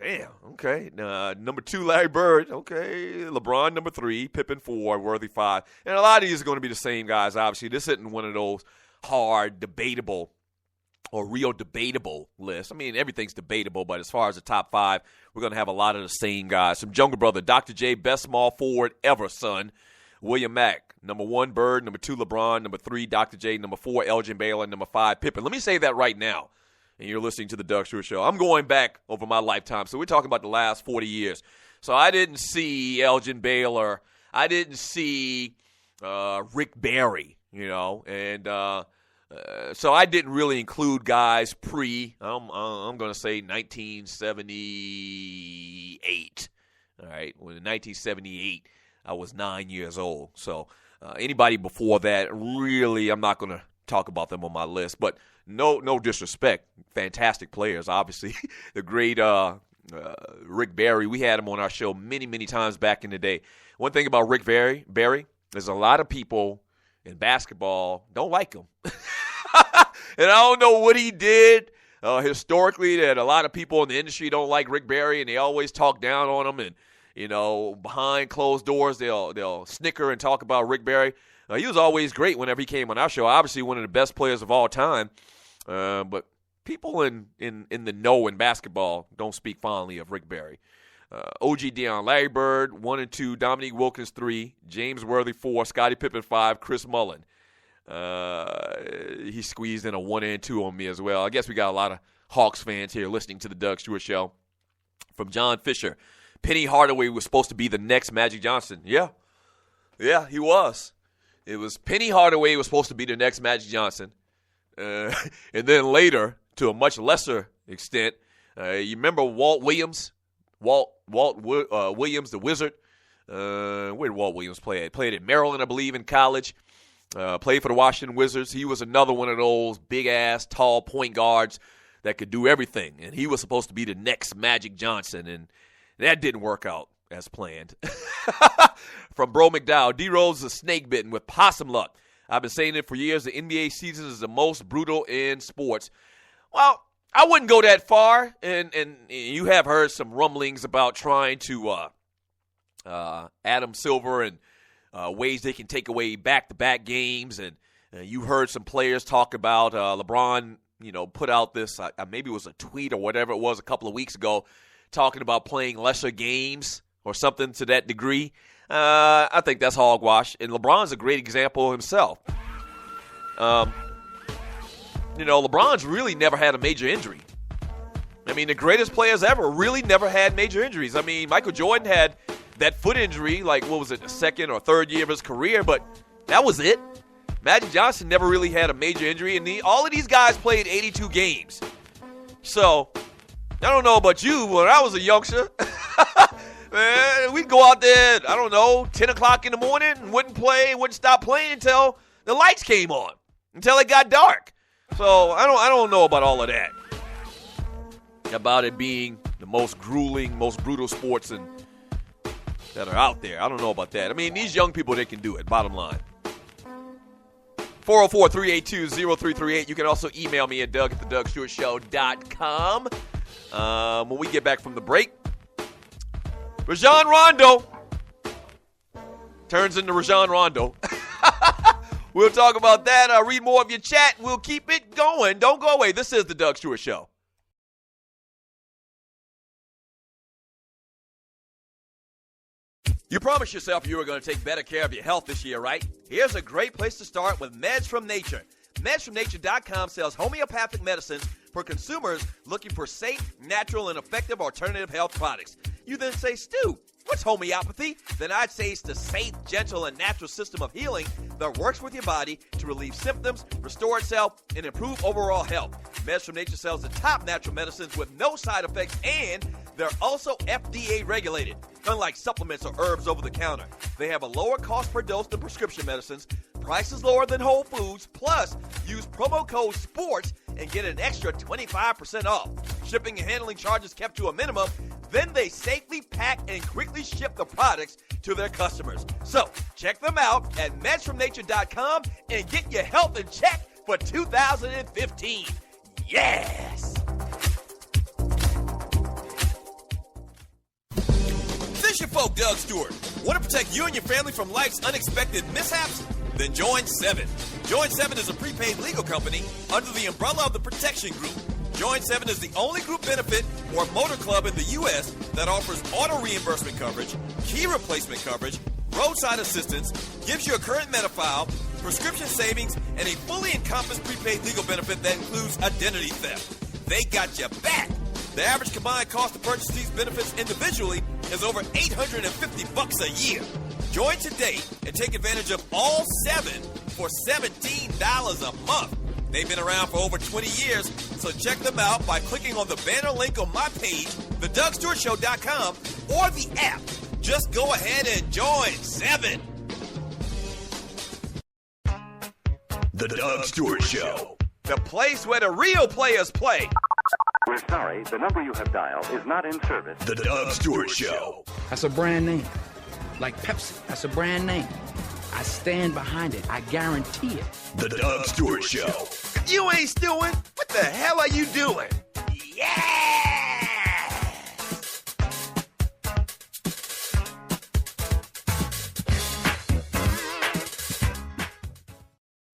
Damn, okay. Number 2, Larry Bird. Okay. LeBron, number 3. Pippen, 4. Worthy, 5. And a lot of these are going to be the same guys, obviously. This isn't one of those hard, debatable, or real debatable lists. I mean, everything's debatable, but as far as the top 5, we're going to have a lot of the same guys. From Jungle Brother, Dr. J, best small forward ever, son. William Mack, number 1, Bird. Number 2, LeBron. Number 3, Dr. J. Number 4, Elgin Baylor. Number 5, Pippen. Let me say that right now. And you're listening to the Doug Stewart Show. I'm going back over my lifetime, so we're talking about the last 40 years. So I didn't see Elgin Baylor. I didn't see Rick Barry, and so I didn't really include guys I'm going to say 1978. All right, when in 1978, I was 9 years old. So anybody before that, really, I'm not going to talk about them on my list, but no disrespect. Fantastic players, obviously. The great Rick Barry, we had him on our show many, many times back in the day. One thing about Rick Barry, there's a lot of people in basketball don't like him. And I don't know what he did historically that a lot of people in the industry don't like Rick Barry, and they always talk down on him. And, behind closed doors, they'll snicker and talk about Rick Barry. He was always great whenever he came on our show. Obviously, one of the best players of all time. But people in the know in basketball don't speak fondly of Rick Barry. OG Dion, Larry Bird, 1 and 2, Dominique Wilkins, 3, James Worthy, 4, Scottie Pippen, 5, Chris Mullin. He squeezed in a 1 and 2 on me as well. I guess we got a lot of Hawks fans here listening to the Doug Stewart Show. From John Fisher, Penny Hardaway was supposed to be the next Magic Johnson. Yeah, he was. It was Penny Hardaway was supposed to be the next Magic Johnson. And then later, to a much lesser extent, you remember Walt Williams? Williams, the Wizard. Where did Walt Williams play at? Played at Maryland, I believe, in college. Played for the Washington Wizards. He was another one of those big-ass, tall point guards that could do everything. And he was supposed to be the next Magic Johnson, and that didn't work out as planned. From Bro McDowell, D-Rose is a snake bitten with possum luck. I've been saying it for years. The NBA season is the most brutal in sports. Well, I wouldn't go that far, and you have heard some rumblings about trying to Adam Silver and ways they can take away back-to-back games, and you heard some players talk about LeBron, put out this, maybe it was a tweet or whatever it was a couple of weeks ago, talking about playing lesser games or something to that degree. I think that's hogwash, and LeBron's a great example himself. LeBron's really never had a major injury. I mean, the greatest players ever really never had major injuries. I mean, Michael Jordan had that foot injury, the second or third year of his career, but that was it. Magic Johnson never really had a major injury, and all of these guys played 82 games. So, I don't know about you, when I was a youngster, man, we'd go out there, 10 o'clock in the morning and wouldn't stop playing until the lights came on, until it got dark. So, I don't know about all of that. About it being the most grueling, most brutal sports that are out there. I don't know about that. I mean, these young people, they can do it, bottom line. 404-382-0338. You can also email me at doug@thedougstewartshow.com. When we get back from the break, Rajon Rondo turns into Rajon Rondo. We'll talk about that. I'll read more of your chat. We'll keep it going. Don't go away. This is the Doug Stewart Show. You promised yourself you were going to take better care of your health this year, right? Here's a great place to start with Meds from Nature. MedsFromNature.com sells homeopathic medicines for consumers looking for safe, natural, and effective alternative health products. You then say, Stu, what's homeopathy? Then I'd say it's the safe, gentle, and natural system of healing that works with your body to relieve symptoms, restore itself, and improve overall health. Meds from Nature sells the top natural medicines with no side effects, and they're also FDA regulated. Unlike supplements or herbs over the counter, they have a lower cost per dose than prescription medicines, prices lower than Whole Foods, plus use promo code SPORTS and get an extra 25% off. Shipping and handling charges kept to a minimum. Then they safely pack and quickly ship the products to their customers. So check them out at medsfromnature.com and get your health in check for 2015. Yes! This your folk, Doug Stewart. Want to protect you and your family from life's unexpected mishaps? Then join 7. Join 7 is a prepaid legal company under the umbrella of the Protection Group. Join 7 is the only group benefit or motor club in the U.S. that offers auto reimbursement coverage, key replacement coverage, roadside assistance, gives you a current Medi-file, prescription savings, and a fully encompassed prepaid legal benefit that includes identity theft. They got your back. The average combined cost to purchase these benefits individually is over $850 a year. Join today and take advantage of all 7 for $17 a month. They've been around for over 20 years, so check them out by clicking on the banner link on my page, thedougstewartshow.com, or the app. Just go ahead and join 7. The Doug Stewart Show. The place where the real players play. We're sorry, the number you have dialed is not in service. The Doug Stewart Show. That's a brand name. Like Pepsi, that's a brand name. I stand behind it. I guarantee it. The Doug Stewart Show. If you ain't stewing, what the hell are you doing? Yeah!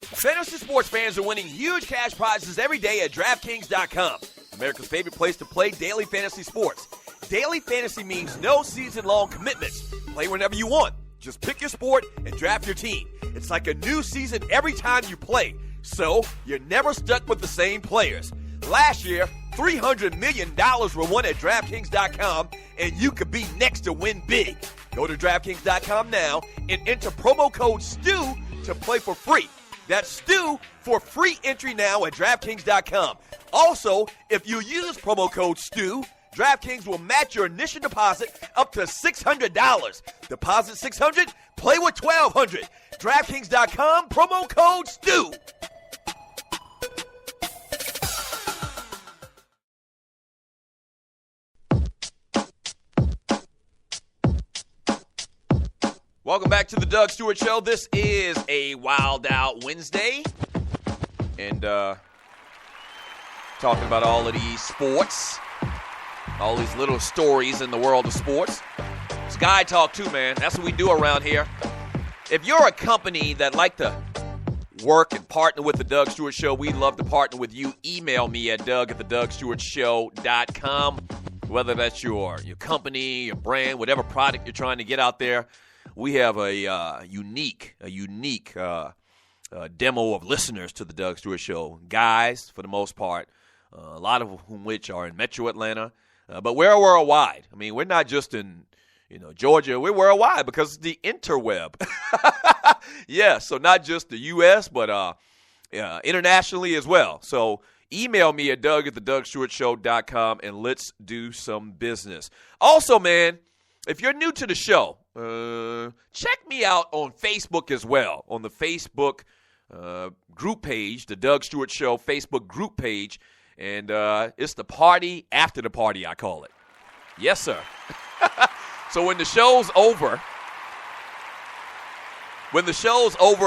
Fantasy sports fans are winning huge cash prizes every day at DraftKings.com, America's favorite place to play daily fantasy sports. Daily fantasy means no season-long commitments. Play whenever you want. Just pick your sport and draft your team. It's like a new season every time you play, so you're never stuck with the same players. Last year, $300 million were won at DraftKings.com, and you could be next to win big. Go to DraftKings.com now and enter promo code STU to play for free. That's STU for free entry now at DraftKings.com. Also, if you use promo code STU, DraftKings will match your initial deposit up to $600. Deposit $600, play with $1,200. DraftKings.com, promo code STU. Welcome back to the Doug Stewart Show. This is a Wild Out Wednesday. And talking about all of these sports. All these little stories in the world of sports. It's guy talk too, man. That's what we do around here. If you're a company that like to work and partner with the Doug Stewart Show, we'd love to partner with you. Email me at doug@thedougstewartshow.com. Whether that's your company, your brand, whatever product you're trying to get out there, we have a unique demo of listeners to the Doug Stewart Show. Guys, for the most part, a lot of whom which are in Metro Atlanta. But we're worldwide. I mean, we're not just in, Georgia. We're worldwide because it's the interweb. Yeah, so not just the U.S., but internationally as well. So email me at doug@thedougstewartshow.com, and let's do some business. Also, man, if you're new to the show, check me out on Facebook as well, on the Facebook group page, the Doug Stewart Show Facebook group page. And it's the party after the party, I call it. Yes, sir. So when the show's over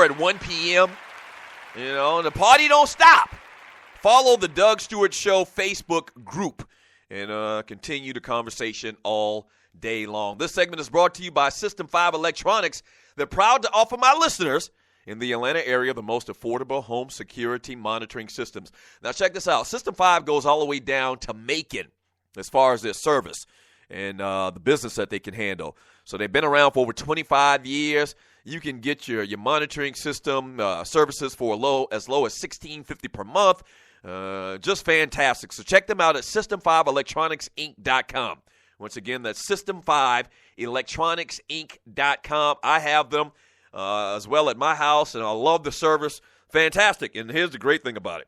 at 1 p.m., the party don't stop. Follow the Doug Stewart Show Facebook group and continue the conversation all day long. This segment is brought to you by System 5 Electronics. They're proud to offer my listeners in the Atlanta area the most affordable home security monitoring systems. Now check this out. System 5 goes all the way down to Macon as far as their service and the business that they can handle. So they've been around for over 25 years. You can get your monitoring system services for as low as $16.50 per month. Just fantastic. So check them out at System5electronicsinc.com. Once again, that's System5electronicsinc.com. I have them as well at my house, and I love the service. Fantastic. And here's the great thing about it.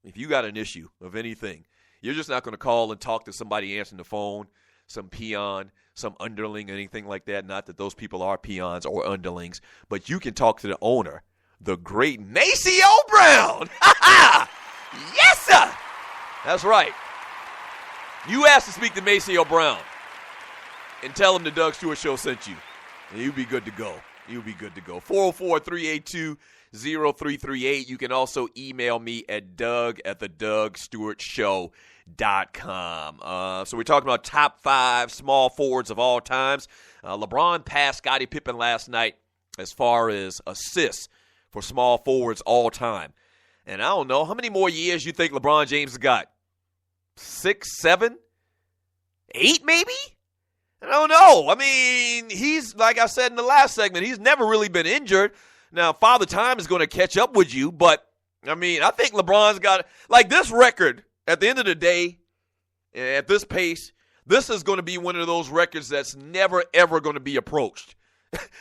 If you got an issue of anything, you're just not going to call and talk to somebody answering the phone, some peon, some underling, anything like that. Not that those people are peons or underlings, but you can talk to the owner, the great Maceo Brown. Yes, sir. That's right. You asked to speak to Maceo Brown and tell him the Doug Stewart Show sent you, and you'll be good to go. You'll be good to go. 404-382-0338. You can also email me at doug@thedougstewartshow.com. So we're talking about top 5 small forwards of all times. LeBron passed Scottie Pippen last night as far as assists for small forwards all time. And I don't know, how many more years you think LeBron James has got? 6, 7, 8 maybe? I don't know. I mean, he's, like I said in the last segment, he's never really been injured. Now, Father Time is going to catch up with you, but, I mean, I think LeBron's got, like, this record, at the end of the day, at this pace, this is going to be one of those records that's never, ever going to be approached.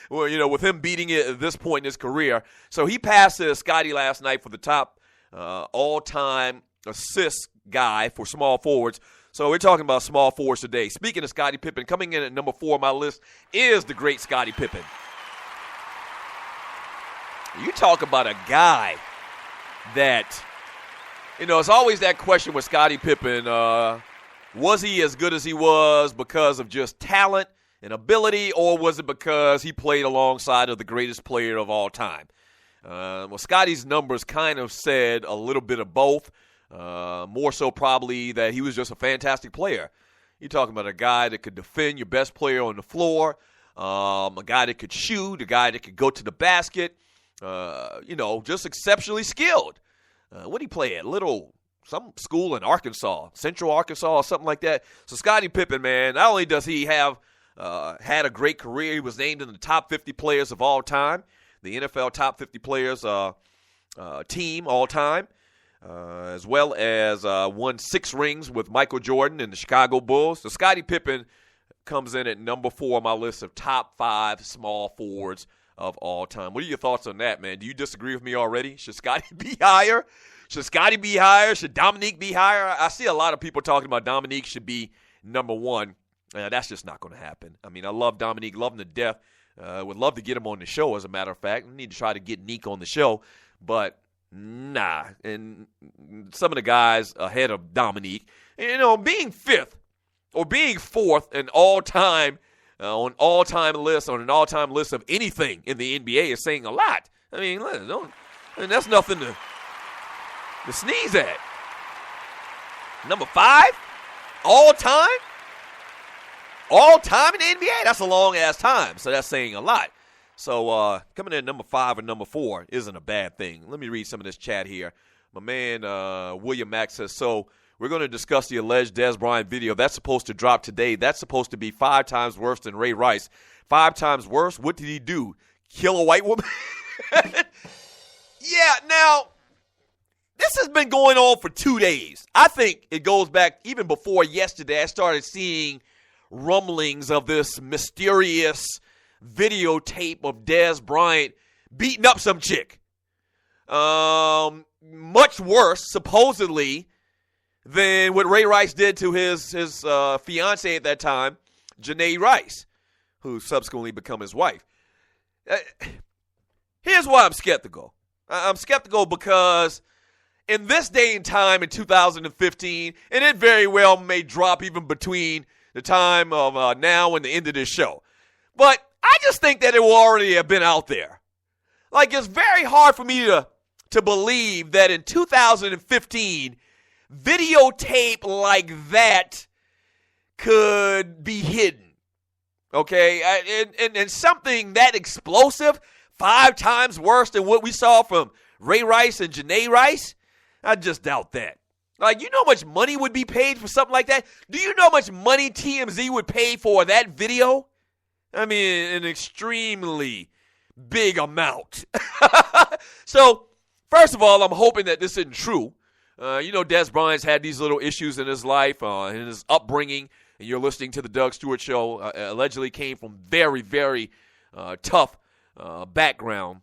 Well, you know, with him beating it at this point in his career. So he passes Scottie last night for the top all-time assist guy for small forwards. So we're talking about small forwards today. Speaking of Scottie Pippen, coming in at number 4 on my list is the great Scottie Pippen. You talk about a guy that, you know, it's always that question with Scottie Pippen. Was he as good as he was because of just talent and ability, or was it because he played alongside of the greatest player of all time? Well, Scottie's numbers kind of said a little bit of both. More so probably that he was just a fantastic player. You're talking about a guy that could defend your best player on the floor, a guy that could shoot, a guy that could go to the basket, you know, just exceptionally skilled. What did he play at? Some school in Arkansas, Central Arkansas or something like that. So Scottie Pippen, man, not only does he have had a great career, he was named in the top 50 players of all time, the NFL top 50 players team all time. As well as won 6 rings with Michael Jordan and the Chicago Bulls. So Scottie Pippen comes in at number 4 on my list of top 5 small forwards of all time. What are your thoughts on that, man? Do you disagree with me already? Should Scottie be higher? Should Scottie be higher? Should Dominique be higher? I see a lot of people talking about Dominique should be number 1. That's just not going to happen. I mean, I love Dominique, love him to death. Would love to get him on the show, as a matter of fact. We need to try to get Neek on the show, but nah. And some of the guys ahead of Dominique, you know, being 5th or being 4th in on an all-time list of anything in the NBA is saying a lot. I mean, that's nothing to sneeze at. Number 5, all-time in the NBA. That's a long-ass time, so that's saying a lot. So coming in at number 5 and number 4 isn't a bad thing. Let me read some of this chat here. My man William Mack says, so we're going to discuss the alleged Dez Bryant video. That's supposed to drop today. That's supposed to be 5 times worse than Ray Rice. 5 times worse? What did he do? Kill a white woman? Yeah, now, this has been going on for 2 days. I think it goes back even before yesterday. I started seeing rumblings of this mysterious videotape of Dez Bryant beating up some chick. Much worse, supposedly, than what Ray Rice did to his fiancée at that time, Janae Rice, who subsequently became his wife. Here's why I'm skeptical. I'm skeptical because in this day and time in 2015, and it very well may drop even between the time of now and the end of this show, but I just think that it will already have been out there. Like, it's very hard for me to believe that in 2015, videotape like that could be hidden. Okay? And something that explosive, 5 times worse than what we saw from Ray Rice and Janae Rice, I just doubt that. Like, you know how much money would be paid for something like that? Do you know how much money TMZ would pay for that video? I mean, an extremely big amount. So, first of all, I'm hoping that this isn't true. Des Bryant's had these little issues in his life, in his upbringing, and you're listening to the Doug Stewart Show. Allegedly came from very, very tough background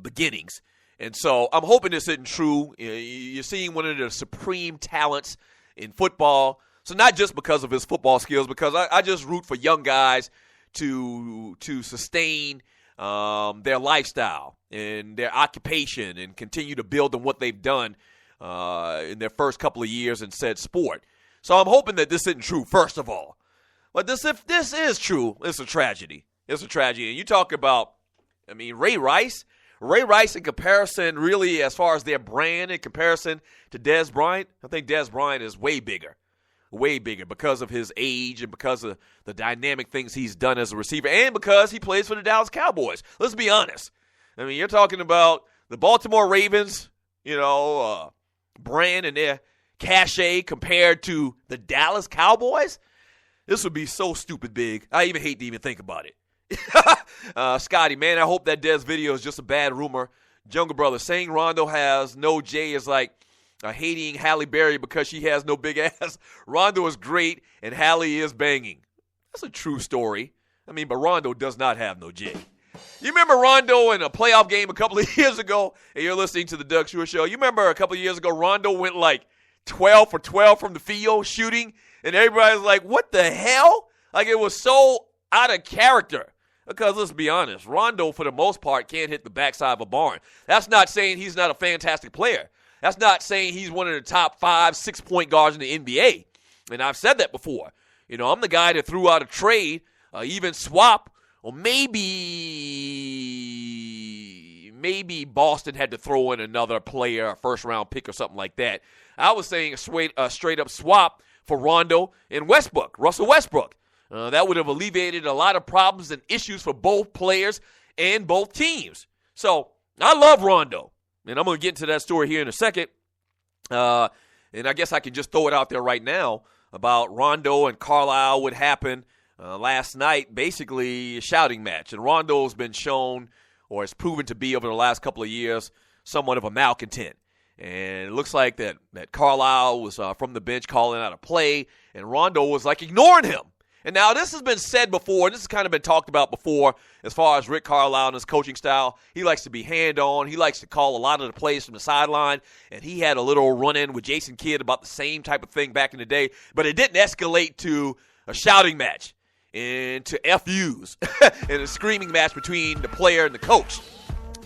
beginnings. And so I'm hoping this isn't true. You're seeing one of the supreme talents in football. So not just because of his football skills, because I just root for young guys to sustain their lifestyle and their occupation and continue to build on what they've done in their first couple of years in said sport. So I'm hoping that this isn't true, first of all. But if this is true, it's a tragedy. It's a tragedy. And you talk about, Ray Rice. Ray Rice, in comparison, really, as far as their brand, in comparison to Des Bryant, I think Des Bryant is way bigger because of his age and because of the dynamic things he's done as a receiver and because he plays for the Dallas Cowboys. Let's be honest. You're talking about the Baltimore Ravens, brand and their cachet compared to the Dallas Cowboys. This would be so stupid big. I even hate to even think about it. Scotty, man, I hope that Dez video is just a bad rumor. Jungle Brother, saying Rondo has no J is like hating Halle Berry because she has no big ass. Rondo is great, and Halle is banging. That's a true story. But Rondo does not have no J. You remember Rondo in a playoff game a couple of years ago, and you're listening to the Doug Stewart Show. You remember a couple of years ago, Rondo went like 12 for 12 from the field shooting, and everybody's like, what the hell? Like, it was so out of character. Because let's be honest, Rondo, for the most part, can't hit the backside of a barn. That's not saying he's not a fantastic player. That's not saying he's one of the top 5-6 point guards in the NBA. And I've said that before. I'm the guy that threw out a trade, even swap, or maybe Boston had to throw in another player, a first-round pick or something like that. I was saying a straight-up swap for Rondo and Russell Westbrook. That would have alleviated a lot of problems and issues for both players and both teams. So I love Rondo, and I'm going to get into that story here in a second. And I guess I can just throw it out there right now about Rondo and Carlisle, what happened last night, basically a shouting match. And Rondo's been shown, or has proven to be over the last couple of years, somewhat of a malcontent. And it looks like that Carlisle was from the bench calling out a play, and Rondo was like ignoring him. And now this has been said before, and this has kind of been talked about before as far as Rick Carlisle and his coaching style. He likes to be hand-on. He likes to call a lot of the plays from the sideline, and he had a little run-in with Jason Kidd about the same type of thing back in the day, but it didn't escalate to a shouting match and to FUs and a screaming match between the player and the coach,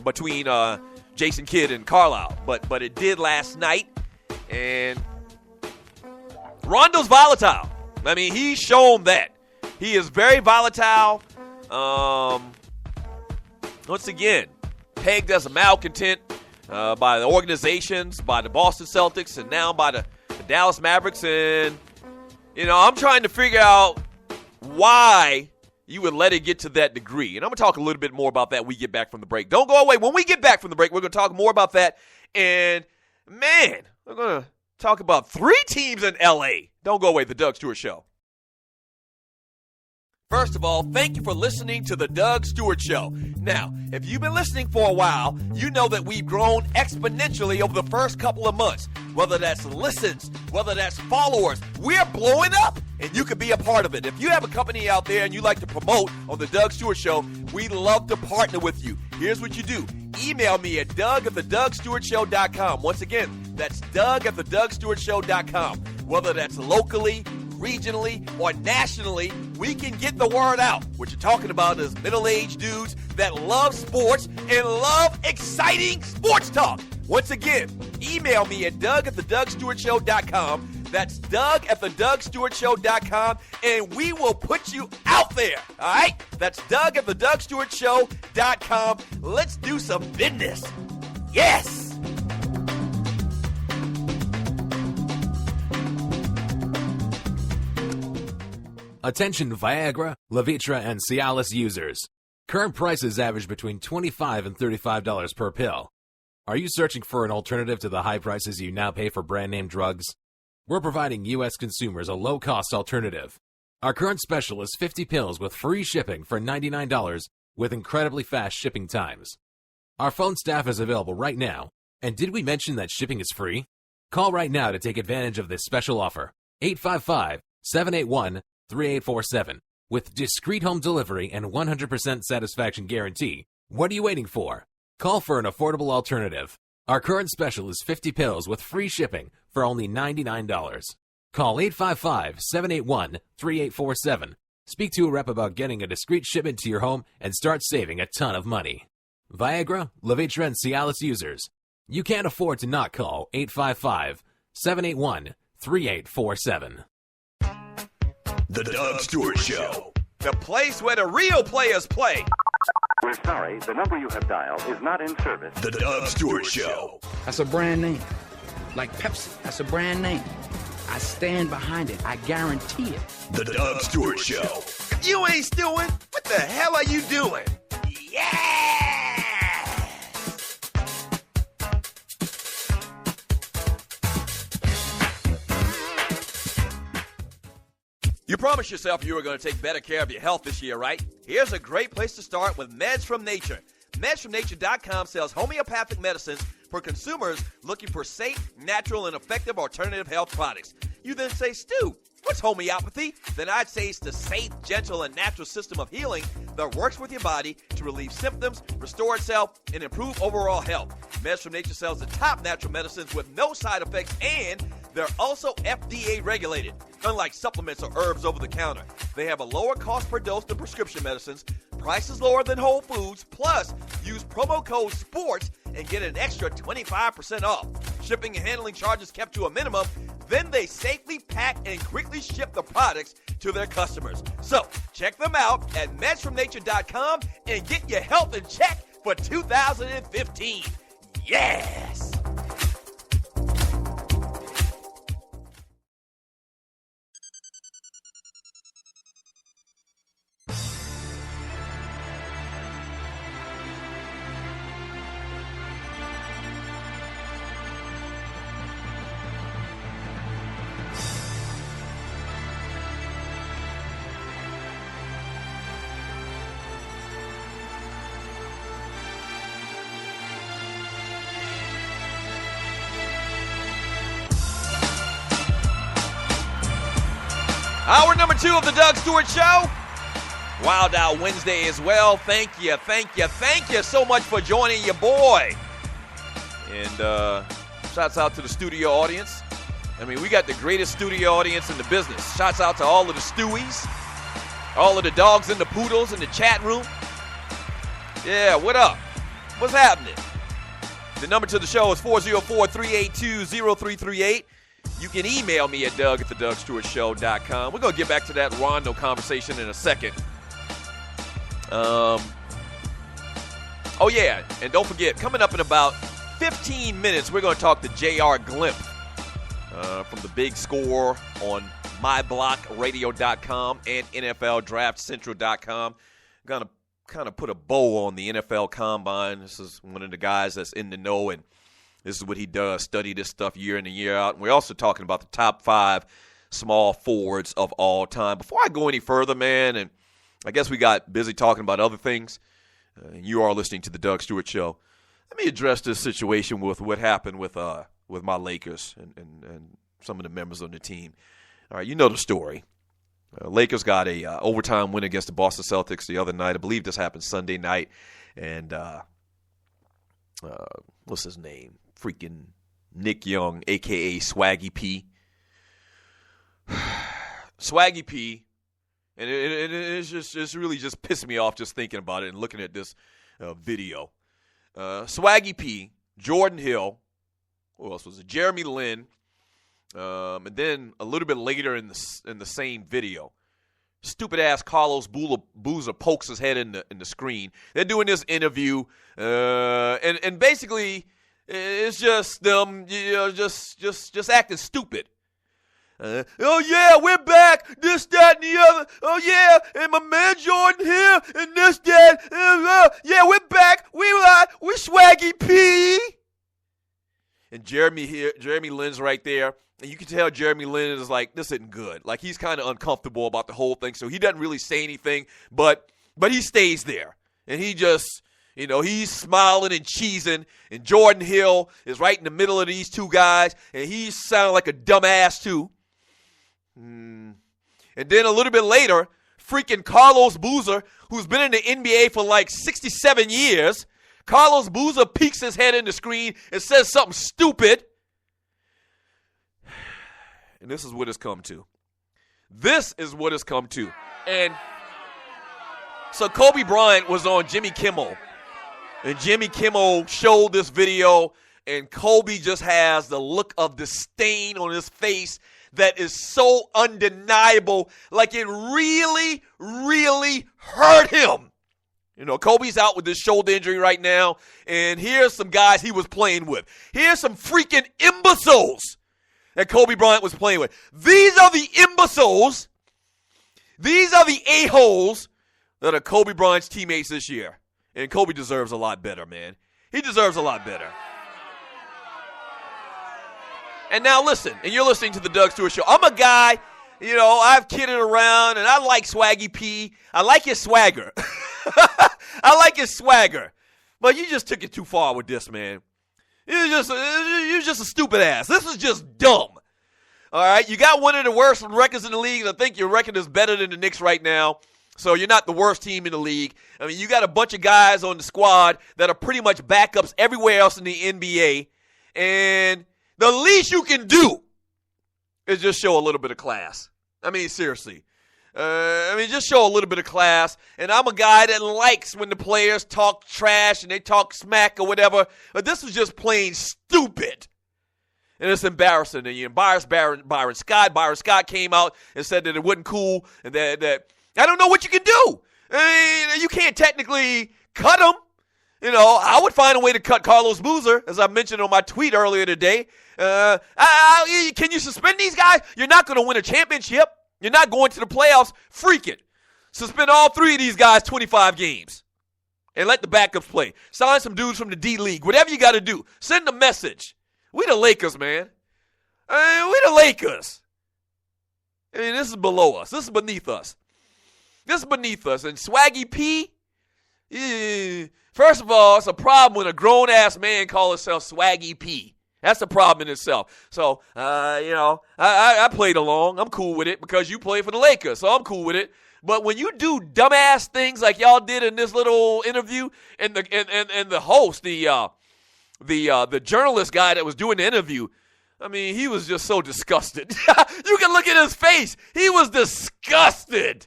between Jason Kidd and Carlisle. But it did last night, and Rondo's volatile. He's shown that. He is very volatile. Once again, pegged as a malcontent by the organizations, by the Boston Celtics, and now by the Dallas Mavericks. And, I'm trying to figure out why you would let it get to that degree. And I'm going to talk a little bit more about that when we get back from the break. Don't go away. When we get back from the break, we're going to talk more about that. And, man, we're going to talk about 3 teams in L.A. Don't go away, the Doug Stewart Show. First of all, thank you for listening to the Doug Stewart Show. Now, if you've been listening for a while, you know that we've grown exponentially over the first couple of months. Whether that's listens, whether that's followers, we're blowing up, and you can be a part of it. If you have a company out there and you like to promote on the Doug Stewart Show, we'd love to partner with you. Here's what you do. Email me at doug@thedougstewartshow.com. Once again, that's doug@thedougstewartshow.com. Whether that's locally, regionally, or nationally, we can get the word out. What you're talking about is middle-aged dudes that love sports and love exciting sports talk. Once again, email me at doug@thedougstewartshow.com. That's doug@thedougstewartshow.com, and we will put you out there. All right? That's doug@thedougstewartshow.com. Let's do some business. Yes! Attention Viagra, Levitra, and Cialis users. Current prices average between $25 and $35 per pill. Are you searching for an alternative to the high prices you now pay for brand name drugs? We're providing U.S. consumers a low-cost alternative. Our current special is 50 pills with free shipping for $99 with incredibly fast shipping times. Our phone staff is available right now. And did we mention that shipping is free? Call right now to take advantage of this special offer. 855-781-3847. With discreet home delivery and 100% satisfaction guarantee. What are you waiting for? Call for an affordable alternative. Our current special is 50 pills with free shipping for only $99. Call 855-781-3847. Speak to a rep about getting a discreet shipment to your home and start saving a ton of money. Viagra, Levitra, and Cialis users. You can't afford to not call 855-781-3847. The Doug Stewart Show. The place where the real players play. We're sorry, the number you have dialed is not in service. The Doug Stewart Show. That's a brand name. Like Pepsi, that's a brand name. I stand behind it. I guarantee it. The Doug Stewart Show. If you ain't stewing, what the hell are you doing? Yeah! You promised yourself you were going to take better care of your health this year, right? Here's a great place to start with Meds from Nature. MedsFromNature.com sells homeopathic medicines for consumers looking for safe, natural, and effective alternative health products. You then say, Stu, what's homeopathy? Then I'd say it's the safe, gentle, and natural system of healing that works with your body to relieve symptoms, restore itself, and improve overall health. Meds from Nature sells the top natural medicines with no side effects, and they're also FDA regulated. Unlike supplements or herbs over the counter, they have a lower cost per dose than prescription medicines, prices lower than Whole Foods, plus use promo code SPORTS and get an extra 25% off. Shipping and handling charges kept to a minimum, then they safely pack and quickly ship the products to their customers. So, check them out at MedsFromNature.com and get your health in check for 2015. Yes! Hour number 2 of the Doug Stewart Show. Wild Out Wednesday as well. Thank you so much for joining your boy. And shouts out to the studio audience. I mean, we got the greatest studio audience in the business. Shouts out to all of the Stewies, all of the dogs and the poodles in the chat room. Yeah, what up? What's happening? The number to the show is 404-382-0338. You can email me at Doug@theDougStewartShow.com. We're going to get back to that Rondo conversation in a second. Oh, yeah, and don't forget, coming up in about 15 minutes, we're going to talk to J.R. Glimp from the Big Score on MyBlockRadio.com and NFLDraftCentral.com. Going to kind of put a bow on the NFL Combine. This is one of the guys that's in the know, and this is what he does, study this stuff year in and year out. And we're also talking about the top 5 small forwards of all time. Before I go any further, man, and I guess we got busy talking about other things, and you are listening to the Doug Stewart Show, let me address this situation with what happened with my Lakers and some of the members of the team. All right, you know the story. Lakers got a overtime win against the Boston Celtics the other night. I believe this happened Sunday night. And what's his name? Freaking Nick Young, a.k.a. Swaggy P. Swaggy P. And it's really just pissing me off just thinking about it and looking at this video. Swaggy P, Jordan Hill, who else was it? Jeremy Lin, and then a little bit later in the same video, stupid ass Carlos Boozer pokes his head in the screen. They're doing this interview, and basically it's just them, just acting stupid. Oh yeah, we're back. This, that, and the other. Oh yeah, and my man Jordan here, and this, that. Yeah, we're back. We're Swaggy P. And Jeremy Lin's right there, and you can tell Jeremy Lin is like, this isn't good. Like he's kind of uncomfortable about the whole thing, so he doesn't really say anything, but he stays there, and he just You know, he's smiling and cheesing, and Jordan Hill is right in the middle of these two guys, and he sounding like a dumbass too. And then a little bit later, freaking Carlos Boozer, who's been in the NBA for like 67 years, Carlos Boozer peeks his head in the screen and says something stupid. And this is what it's come to. This is what it's come to. And so Kobe Bryant was on Jimmy Kimmel. And Jimmy Kimmel showed this video, and Kobe just has the look of disdain on his face that is so undeniable, like it really, really hurt him. You know, Kobe's out with this shoulder injury right now, and here's some guys he was playing with. Here's some freaking imbeciles that Kobe Bryant was playing with. These are the imbeciles. These are the a-holes that are Kobe Bryant's teammates this year. And Kobe deserves a lot better, man. He deserves a lot better. And now listen, and you're listening to the Doug Stewart Show. I'm a guy, you know, I've kidded around, and I like Swaggy P. I like his swagger. I like his swagger. But you just took it too far with this, man. You're just a stupid ass. This is just dumb. All right? You got one of the worst records in the league, and I think your record is better than the Knicks right now. So you're not the worst team in the league. I mean, you got a bunch of guys on the squad that are pretty much backups everywhere else in the NBA. And the least you can do is just show a little bit of class. I mean, seriously. Just show a little bit of class. And I'm a guy that likes when the players talk trash and they talk smack or whatever. But this is just plain stupid. And it's embarrassing. And you embarrass Byron Scott. Byron Scott came out and said that it wasn't cool and that I don't know what you can do. I mean, you can't technically cut him. You know, I would find a way to cut Carlos Boozer, as I mentioned on my tweet earlier today. Can you suspend these guys? You're not going to win a championship. You're not going to the playoffs. Freak it. Suspend all three of these guys 25 games. And let the backups play. Sign some dudes from the D-League. Whatever you got to do. Send a message. We the Lakers, man. We the Lakers. I mean, this is below us. This is beneath us. This is beneath us. And Swaggy P, first of all, it's a problem when a grown-ass man calls himself Swaggy P. That's a problem in itself. So, I played along. I'm cool with it because you play for the Lakers, so I'm cool with it. But when you do dumbass things like y'all did in this little interview, and the host, the journalist guy that was doing the interview, I mean, he was just so disgusted. You can look at his face. He was disgusted.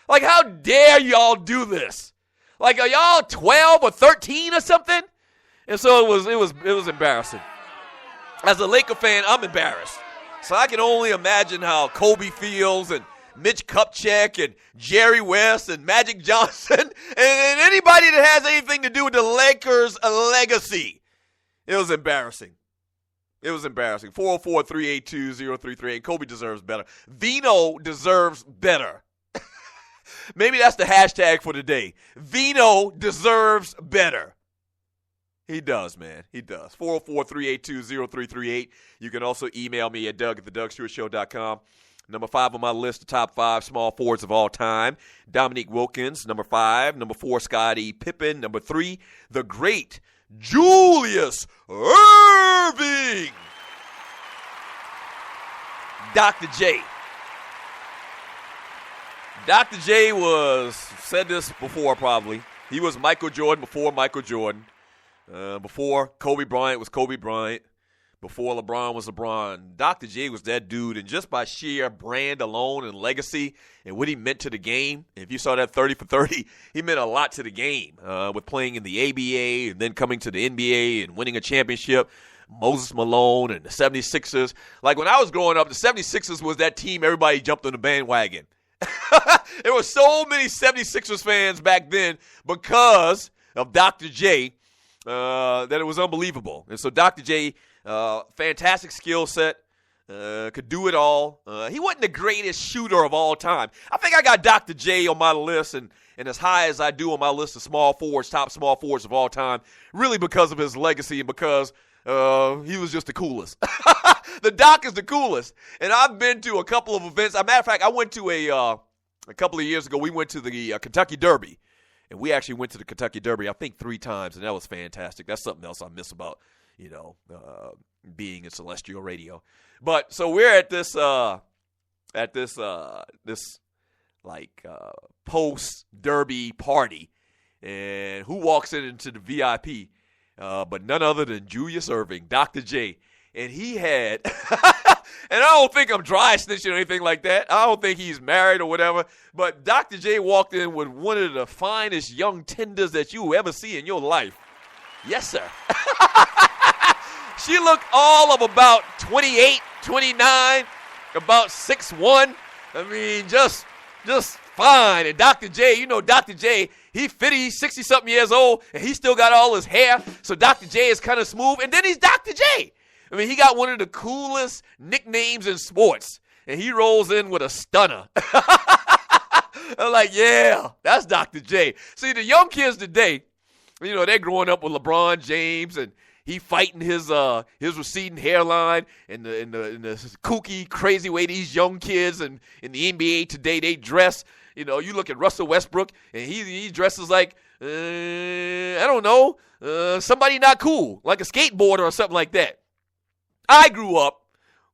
Like, how dare y'all do this? Like, are y'all 12 or 13 or something? And so it was embarrassing. As a Laker fan, I'm embarrassed. So I can only imagine how Kobe feels and Mitch Kupchak and Jerry West and Magic Johnson and anybody that has anything to do with the Lakers' legacy. It was embarrassing. It was embarrassing. 404-382-0338. Kobe deserves better. Vino deserves better. Maybe that's the hashtag for today. Vino deserves better. He does, man. He does. 404-382-0338. You can also email me at doug@thedougstewartshow.com. Number 5 on my list, the top 5 small forwards of all time. Dominique Wilkins, number 5. Number 4, Scottie Pippen. Number 3, the great Julius Erving. Dr. J. Dr. J said this before probably. He was Michael Jordan before Michael Jordan. Before Kobe Bryant was Kobe Bryant. Before LeBron was LeBron. Dr. J was that dude, and just by sheer brand alone and legacy and what he meant to the game, if you saw that 30 for 30, he meant a lot to the game with playing in the ABA and then coming to the NBA and winning a championship. Moses Malone and the 76ers. Like when I was growing up, the 76ers was that team everybody jumped on the bandwagon. There were so many 76ers fans back then because of Dr. J that it was unbelievable. And so Dr. J, fantastic skill set, could do it all. He wasn't the greatest shooter of all time. I think I got Dr. J on my list and as high as I do on my list of small forwards, top small forwards of all time, really because of his legacy and because he was just the coolest. The Doc is the coolest. And I've been to a couple of events. As a matter of fact, I went to a couple of years ago, we went to the Kentucky Derby. And we actually went to the Kentucky Derby, I think 3 times, and that was fantastic. That's something else I miss about, being in celestial radio. But so we're at this post Derby party, and who walks into the VIP? But none other than Julius Erving, Dr. J. And he had, and I don't think I'm dry snitching or anything like that. I don't think he's married or whatever. But Dr. J walked in with one of the finest young tenders that you will ever see in your life. Yes, sir. She looked all of about 28, 29, about 6'1". I mean, just fine. And Dr. J, Dr. J, he's 60-something years old, and he still got all his hair. So Dr. J is kind of smooth. And then he's Dr. J. I mean, he got one of the coolest nicknames in sports, and he rolls in with a stunner. I'm like, yeah, that's Dr. J. See, the young kids today, they're growing up with LeBron James, and he fighting his receding hairline and the kooky, crazy way these young kids and in the NBA today they dress. You look at Russell Westbrook, and he dresses like, I don't know, somebody not cool, like a skateboarder or something like that. I grew up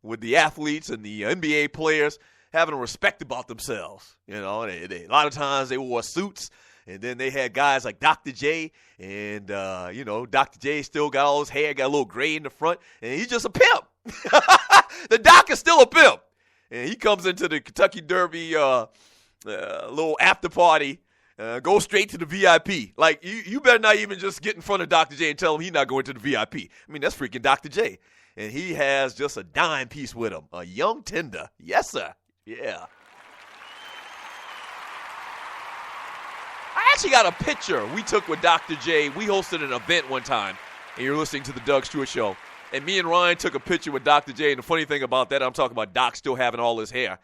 with the athletes and the NBA players having a respect about themselves. A lot of times they wore suits, and then they had guys like Dr. J, and, Dr. J still got all his hair, got a little gray in the front, and he's just a pimp. The doc is still a pimp. And he comes into the Kentucky Derby little after party, go straight to the VIP. Like, you better not even just get in front of Dr. J and tell him he's not going to the VIP. I mean, that's freaking Dr. J. And he has just a dime piece with him. A young tender. Yes, sir. Yeah. I actually got a picture we took with Dr. J. We hosted an event one time, and you're listening to the Doug Stewart Show. And me and Ryan took a picture with Dr. J. And the funny thing about that, I'm talking about Doc still having all his hair,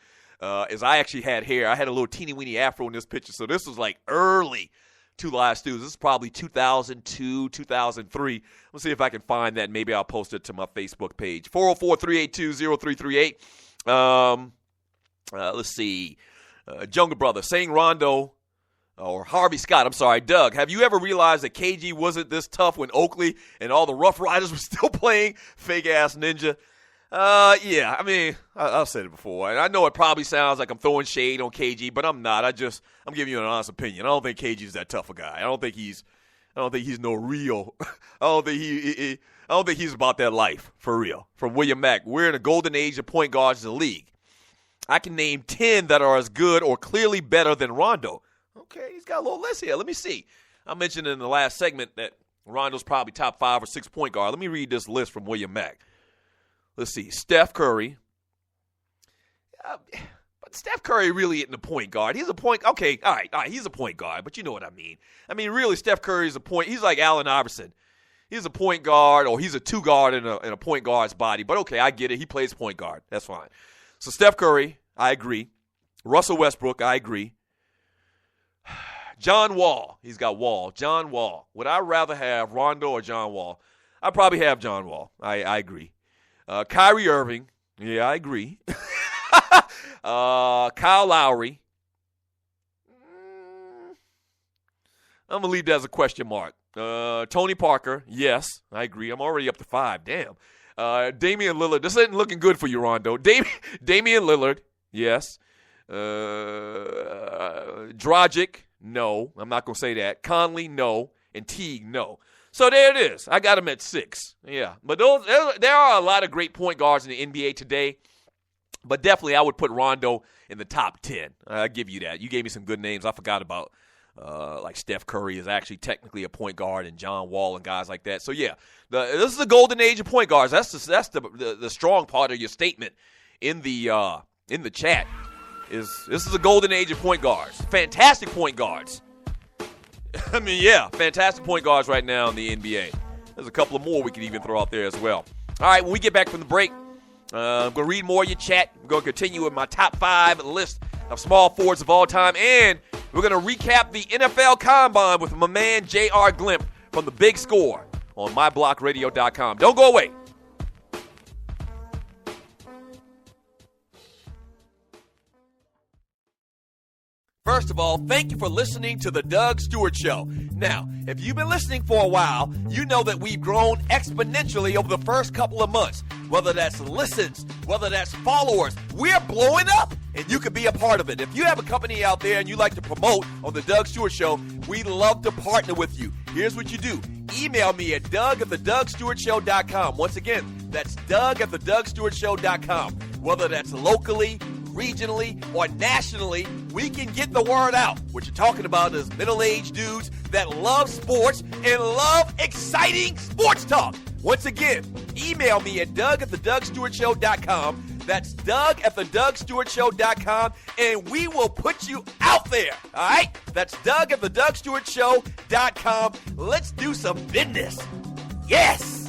is I actually had hair. I had a little teeny-weeny afro in this picture. So this was like early Two Live Stews. This is probably 2002, 2003. Let's see if I can find that. Maybe I'll post it to my Facebook page. 404-382-0338. Let's see. Jungle Brother saying Rondo. Or Harvey Scott, I'm sorry, Doug, have you ever realized that KG wasn't this tough when Oakley and all the Rough Riders were still playing fake-ass Ninja? Yeah, I mean, I've said it before, and I know it probably sounds like I'm throwing shade on KG, but I'm not. I'm giving you an honest opinion. I don't think KG's that tough a guy. I don't think he's no real. I don't think he's about that life, for real. From William Mack, we're in a golden age of point guards in the league. I can name 10 that are as good or clearly better than Rondo. Okay, he's got a little list here. Let me see. I mentioned in the last segment that Rondo's probably top 5 or 6 point guard. Let me read this list from William Mack. Let's see. Steph Curry. But Steph Curry really isn't a point guard. He's a point. Okay, all right. He's a point guard, but you know what I mean. I mean, really, Steph Curry is a point. He's like Allen Iverson. He's a point guard, or he's a 2 guard in a point guard's body. But okay, I get it. He plays point guard. That's fine. So Steph Curry, I agree. Russell Westbrook, I agree. John Wall. He's got Wall. John Wall. Would I rather have Rondo or John Wall? I'd probably have John Wall. I agree. Kyrie Irving. Yeah, I agree. Kyle Lowry. I'm going to leave that as a question mark. Tony Parker. Yes, I agree. I'm already up to 5. Damn. Damian Lillard. This isn't looking good for you, Rondo. Damian Lillard. Yes. Dragic. No, I'm not going to say that. Conley, no. And Teague, no. So there it is. I got him at 6. Yeah. But there are a lot of great point guards in the NBA today. But definitely I would put Rondo in the top 10. I'll give you that. You gave me some good names. I forgot about like Steph Curry is actually technically a point guard, and John Wall and guys like that. So, yeah, this is the golden age of point guards. That's the strong part of your statement in the chat. This is a golden age of point guards. Fantastic point guards. I mean, yeah, fantastic point guards right now in the NBA. There's a couple of more we could even throw out there as well. All right, when we get back from the break, I'm going to read more of your chat. I'm going to continue with my top 5 list of small forwards of all time. And we're going to recap the NFL Combine with my man J.R. Glimp from The Big Score on myblockradio.com. Don't go away. First of all, thank you for listening to the Doug Stewart Show. Now, if you've been listening for a while, you know that we've grown exponentially over the first couple of months. Whether that's listens, whether that's followers, we're blowing up, and you can be a part of it. If you have a company out there and you like to promote on the Doug Stewart Show, we'd love to partner with you. Here's what you do. Email me at doug@thedougstewartshow.com. Once again, that's doug@thedougstewartshow.com. Whether that's locally, regionally, or nationally, we can get the word out. What you're talking about is middle-aged dudes that love sports and love exciting sports talk. Once again, email me at doug@thedougstewartshow.com. That's doug@thedougstewartshow.com, and we will put you out there. All right? That's doug@thedougstewartshow.com. Let's do some business. Yes!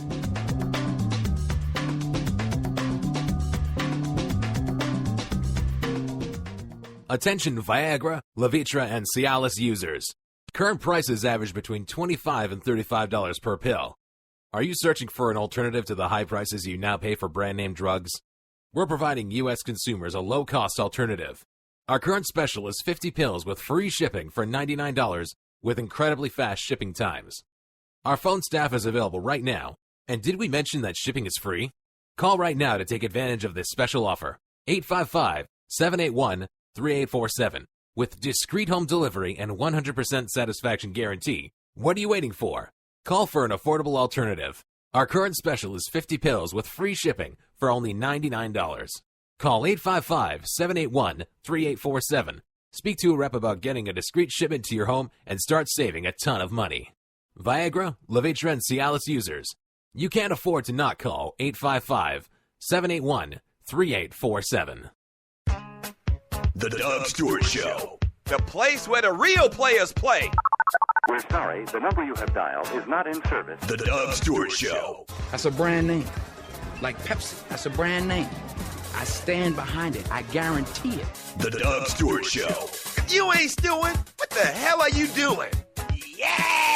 Attention Viagra, Levitra, and Cialis users. Current prices average between $25 and $35 per pill. Are you searching for an alternative to the high prices you now pay for brand name drugs? We're providing U.S. consumers a low-cost alternative. Our current special is 50 pills with free shipping for $99 with incredibly fast shipping times. Our phone staff is available right now. And did we mention that shipping is free? Call right now to take advantage of this special offer. 855-781-3847 with discreet home delivery and 100% satisfaction guarantee. What are you waiting for? Call for an affordable alternative. Our current special is 50 pills with free shipping for only $99. Call 855-781-3847. Speak to a rep about getting a discreet shipment to your home and start saving a ton of money. Viagra, Levitra, and Cialis users. You can't afford to not call 855-781-3847. The Doug Stewart Show. The place where the real players play. We're sorry, the number you have dialed is not in service. The Doug Stewart Show. That's a brand name. Like Pepsi, that's a brand name. I stand behind it. I guarantee it. The Doug Stewart Show. If you ain't stewing, what the hell are you doing? Yeah!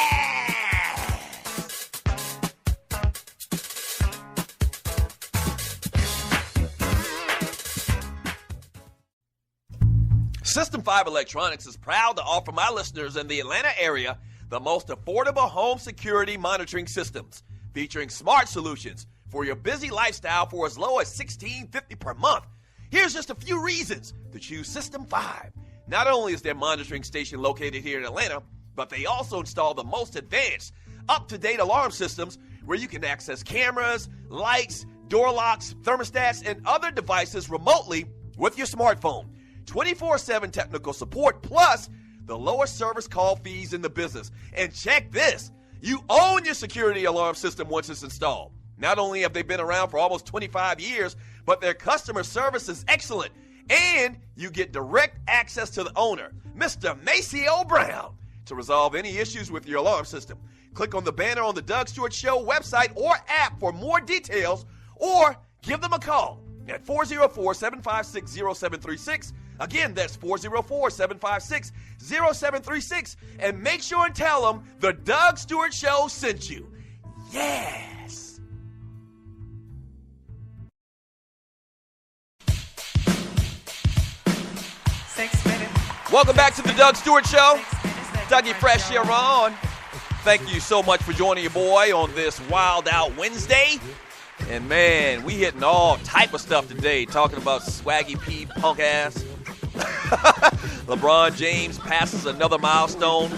System 5 Electronics is proud to offer my listeners in the Atlanta area the most affordable home security monitoring systems, featuring smart solutions for your busy lifestyle for as low as $16.50 per month. Here's just a few reasons to choose System 5. Not only is their monitoring station located here in Atlanta, but they also install the most advanced, up-to-date alarm systems where you can access cameras, lights, door locks, thermostats, and other devices remotely with your smartphone. 24/7 technical support, plus the lowest service call fees in the business. And check this, you own your security alarm system once it's installed. Not only have they been around for almost 25 years, but their customer service is excellent. And you get direct access to the owner, Mr. Maceo Brown, to resolve any issues with your alarm system. Click on the banner on the Doug Stewart Show website or app for more details, or give them a call at 404-756-0736. Again, that's 404-756-0736. And make sure and tell them the Doug Stewart Show sent you. Yes! Welcome back to the Doug Stewart Show. Dougie Fresh here on. Thank you so much for joining your boy on this Wild Out Wednesday. And man, we hitting all type of stuff today, talking about Swaggy P, punk ass. LeBron James passes another milestone.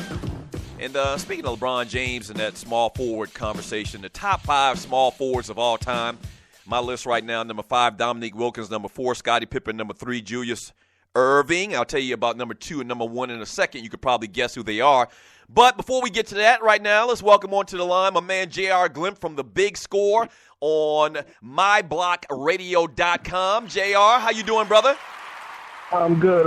And speaking of LeBron James and that small forward conversation, the top 5 small forwards of all time. My list right now, number 5, Dominique Wilkins, number 4, Scottie Pippen, number 3, Julius Irving. I'll tell you about number 2 and number 1 in a second. You could probably guess who they are. But before we get to that right now, let's welcome onto the line my man J.R. Glimp from The Big Score on myblockradio.com. JR, how you doing, brother? I'm good,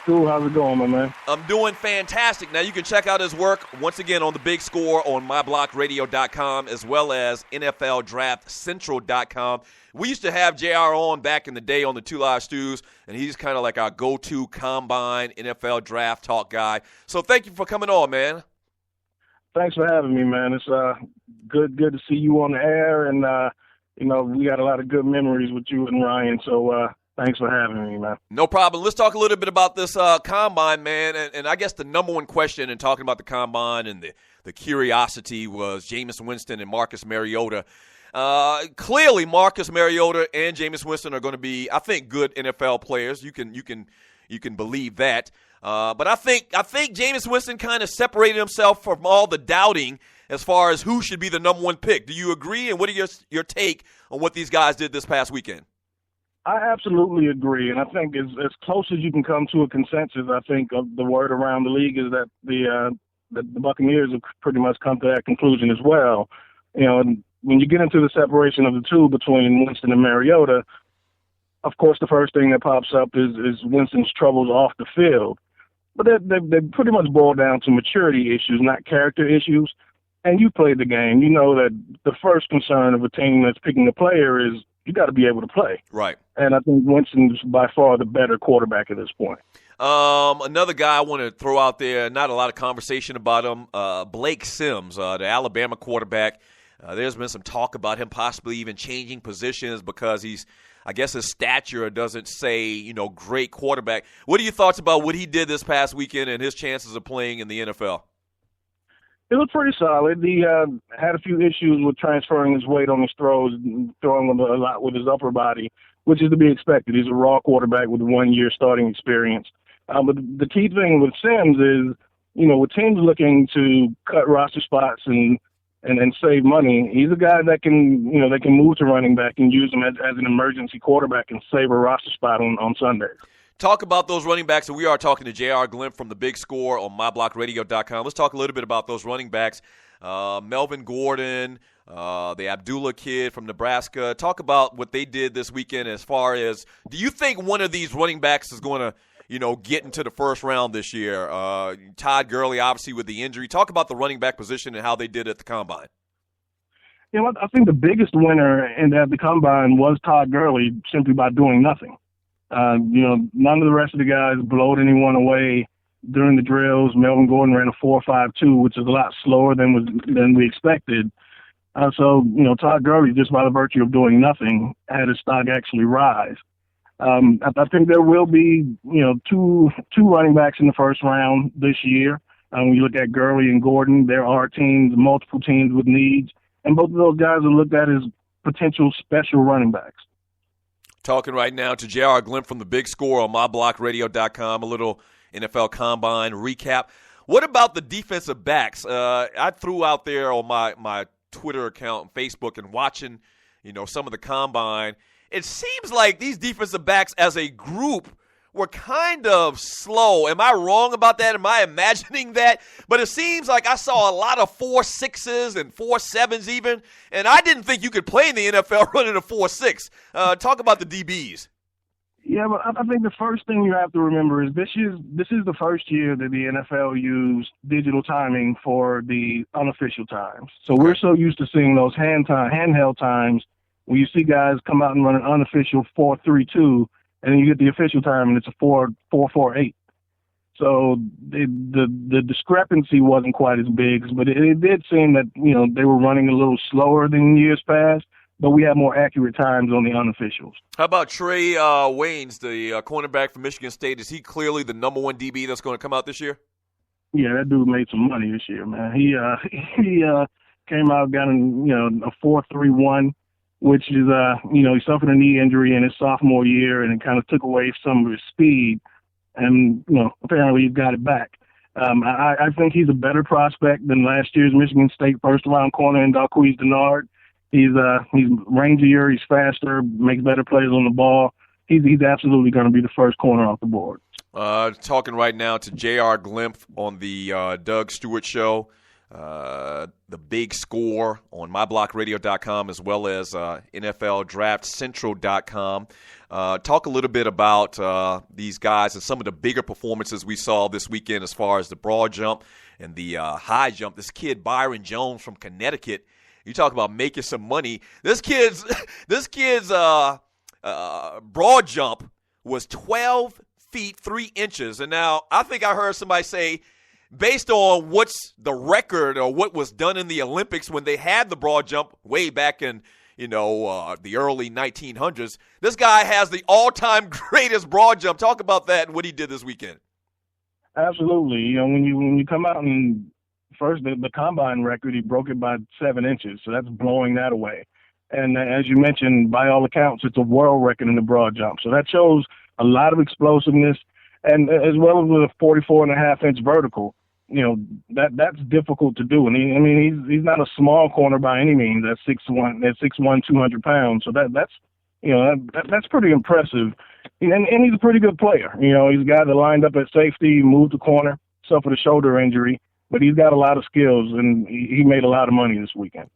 Stu. How's it going, my man? I'm doing fantastic. Now, you can check out his work, once again, on The Big Score on myblockradio.com, as well as NFLDraftCentral.com. We used to have JR on back in the day on the Two Live Stews, and he's kind of like our go-to combine NFL draft talk guy. So thank you for coming on, man. Thanks for having me, man. It's good to see you on the air, and we got a lot of good memories with you and Ryan. So Thanks for having me, man. No problem. Let's talk a little bit about this combine, man. And I guess the number one question in talking about the combine and the curiosity was Jameis Winston and Marcus Mariota. Clearly, Marcus Mariota and Jameis Winston are going to be, I think, good NFL players. You can believe that. But I think Jameis Winston kind of separated himself from all the doubting as far as who should be the number one pick. Do you agree? And what are your take on what these guys did this past weekend? I absolutely agree, and I think as close as you can come to a consensus, I think the word around the league is that the Buccaneers have pretty much come to that conclusion as well. You know, and when you get into the separation of the two between Winston and Mariota, of course the first thing that pops up is Winston's troubles off the field. But they pretty much boil down to maturity issues, not character issues. And you played the game. You know that the first concern of a team that's picking a player is you got to be able to play. Right. And I think Winston's by far the better quarterback at this point. Another guy I want to throw out there, not a lot of conversation about him, Blake Sims, the Alabama quarterback. There's been some talk about him possibly even changing positions because I guess his stature doesn't say, great quarterback. What are your thoughts about what he did this past weekend and his chances of playing in the NFL? It looked pretty solid. He had a few issues with transferring his weight on his throws, throwing a lot with his upper body, which is to be expected. He's a raw quarterback with 1 year starting experience. But the key thing with Sims is, with teams looking to cut roster spots and save money, he's a guy that can, they can move to running back and use him as an emergency quarterback and save a roster spot on Sundays. Talk about those running backs, and we are talking to J.R. Glimp from The Big Score on myblockradio.com. Let's talk a little bit about those running backs. Melvin Gordon, the Abdullah kid from Nebraska. Talk about what they did this weekend as far as, do you think one of these running backs is going to, get into the first round this year? Todd Gurley, obviously, with the injury. Talk about the running back position and how they did at the Combine. I think the biggest winner at the Combine was Todd Gurley simply by doing nothing. None of the rest of the guys blowed anyone away during the drills. Melvin Gordon ran a 4.52, which is a lot slower than we expected. So Todd Gurley, just by the virtue of doing nothing, had his stock actually rise. I think there will be, two running backs in the first round this year. When you look at Gurley and Gordon, there are multiple teams with needs, and both of those guys are looked at as potential special running backs. Talking right now to J.R. Glimp from The Big Score on myblockradio.com, a little NFL Combine recap. What about the defensive backs? I threw out there on my Twitter account and Facebook and watching, some of the Combine. It seems like these defensive backs as a group were kind of slow. Am I wrong about that? Am I imagining that? But it seems like I saw a lot of 4.6s and 4.7s even, and I didn't think you could play in the NFL running a 4.6. Talk about the DBs. Yeah, but I think the first thing you have to remember is this is the first year that the NFL used digital timing for the unofficial times. So we're so used to seeing those handheld times where you see guys come out and run an unofficial 4.32, and then you get the official time, and it's a 4.48. So the discrepancy wasn't quite as big, but it did seem that they were running a little slower than years past, but we have more accurate times on the unofficials. How about Trey Waynes, the cornerback from Michigan State? Is he clearly the number one DB that's going to come out this year? Yeah, that dude made some money this year, man. He came out, got a 4.31. Which is, he suffered a knee injury in his sophomore year, and it kind of took away some of his speed. And, apparently he's got it back. I think he's a better prospect than last year's Michigan State first-round corner in Dalquise Denard. He's rangier, he's faster, makes better plays on the ball. He's absolutely going to be the first corner off the board. Talking right now to J.R. Glimp on the Doug Stewart Show. The Big Score on myblockradio.com as well as NFLDraftCentral.com. Talk a little bit about these guys and some of the bigger performances we saw this weekend as far as the broad jump and the high jump. This kid, Byron Jones from Connecticut, you talk about making some money. This kid's broad jump was 12 feet 3 inches. And now I think I heard somebody say, based on what's the record or what was done in the Olympics when they had the broad jump way back in, the early 1900s. This guy has the all-time greatest broad jump. Talk about that and what he did this weekend. Absolutely. When you come out and first the combine record, he broke it by 7 inches, so that's blowing that away. And as you mentioned, by all accounts, it's a world record in the broad jump. So that shows a lot of explosiveness, and as well as with a 44.5-inch vertical. That's difficult to do. And he's not a small corner by any means. That's 6'1", 200 pounds. So that's pretty impressive. And he's a pretty good player. He's a guy that lined up at safety, moved to corner, suffered a shoulder injury, but he's got a lot of skills, and he made a lot of money this weekend.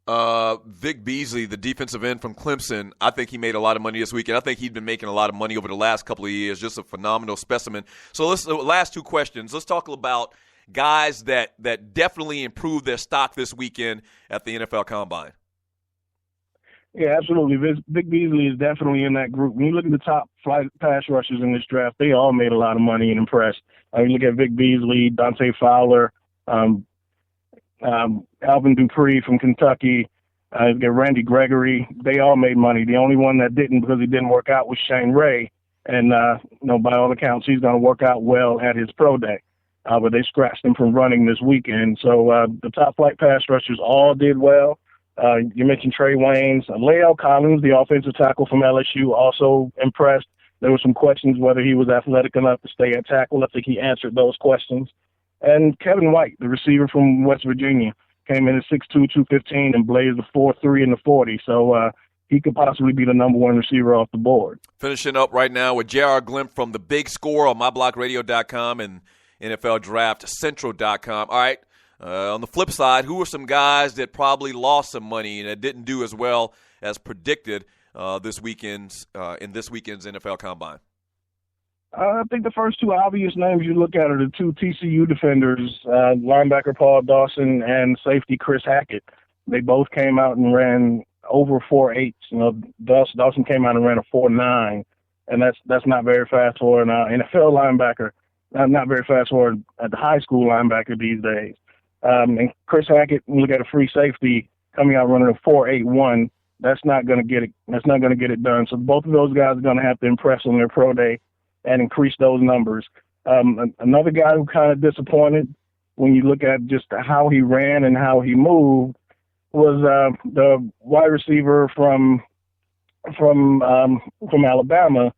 Vic Beasley, the defensive end from Clemson, I think he made a lot of money this weekend. I think he's been making a lot of money over the last couple of years. Just a phenomenal specimen. So last 2 questions. Let's talk about guys that definitely improved their stock this weekend at the NFL Combine. Yeah, absolutely. Vic Beasley is definitely in that group. When you look at the top flight pass rushers in this draft, they all made a lot of money and impressed. You look at Vic Beasley, Dante Fowler, Alvin Dupree from Kentucky, you get Randy Gregory. They all made money. The only one that didn't because he didn't work out was Shane Ray. And, by all accounts, he's going to work out well at his pro day. But they scratched him from running this weekend. So the top flight pass rushers all did well. You mentioned Trey Waynes. Lael Collins, the offensive tackle from LSU, also impressed. There were some questions whether he was athletic enough to stay at tackle. I think he answered those questions. And Kevin White, the receiver from West Virginia, came in at 6'2", 215 and blazed a 4.3 in the 40. So he could possibly be the number 1 receiver off the board. Finishing up right now with J.R. Glimp from The Big Score on MyBlockRadio.com and NFLDraftCentral.com. All right, on the flip side, who are some guys that probably lost some money and that didn't do as well as predicted in this weekend's NFL Combine? I think the first 2 obvious names you look at are the 2 TCU defenders, linebacker Paul Dawson and safety Chris Hackett. They both came out and ran over 4.8. Dawson came out and ran a 4.9, and that's not very fast for an NFL linebacker. Not very fast for the high school linebacker these days. And Chris Hackett, look at a free safety coming out running a 4.81. That's not going to get it. That's not going to get it done. So both of those guys are going to have to impress on their pro day and increase those numbers. Another guy who kind of disappointed when you look at just how he ran and how he moved was the wide receiver from Alabama.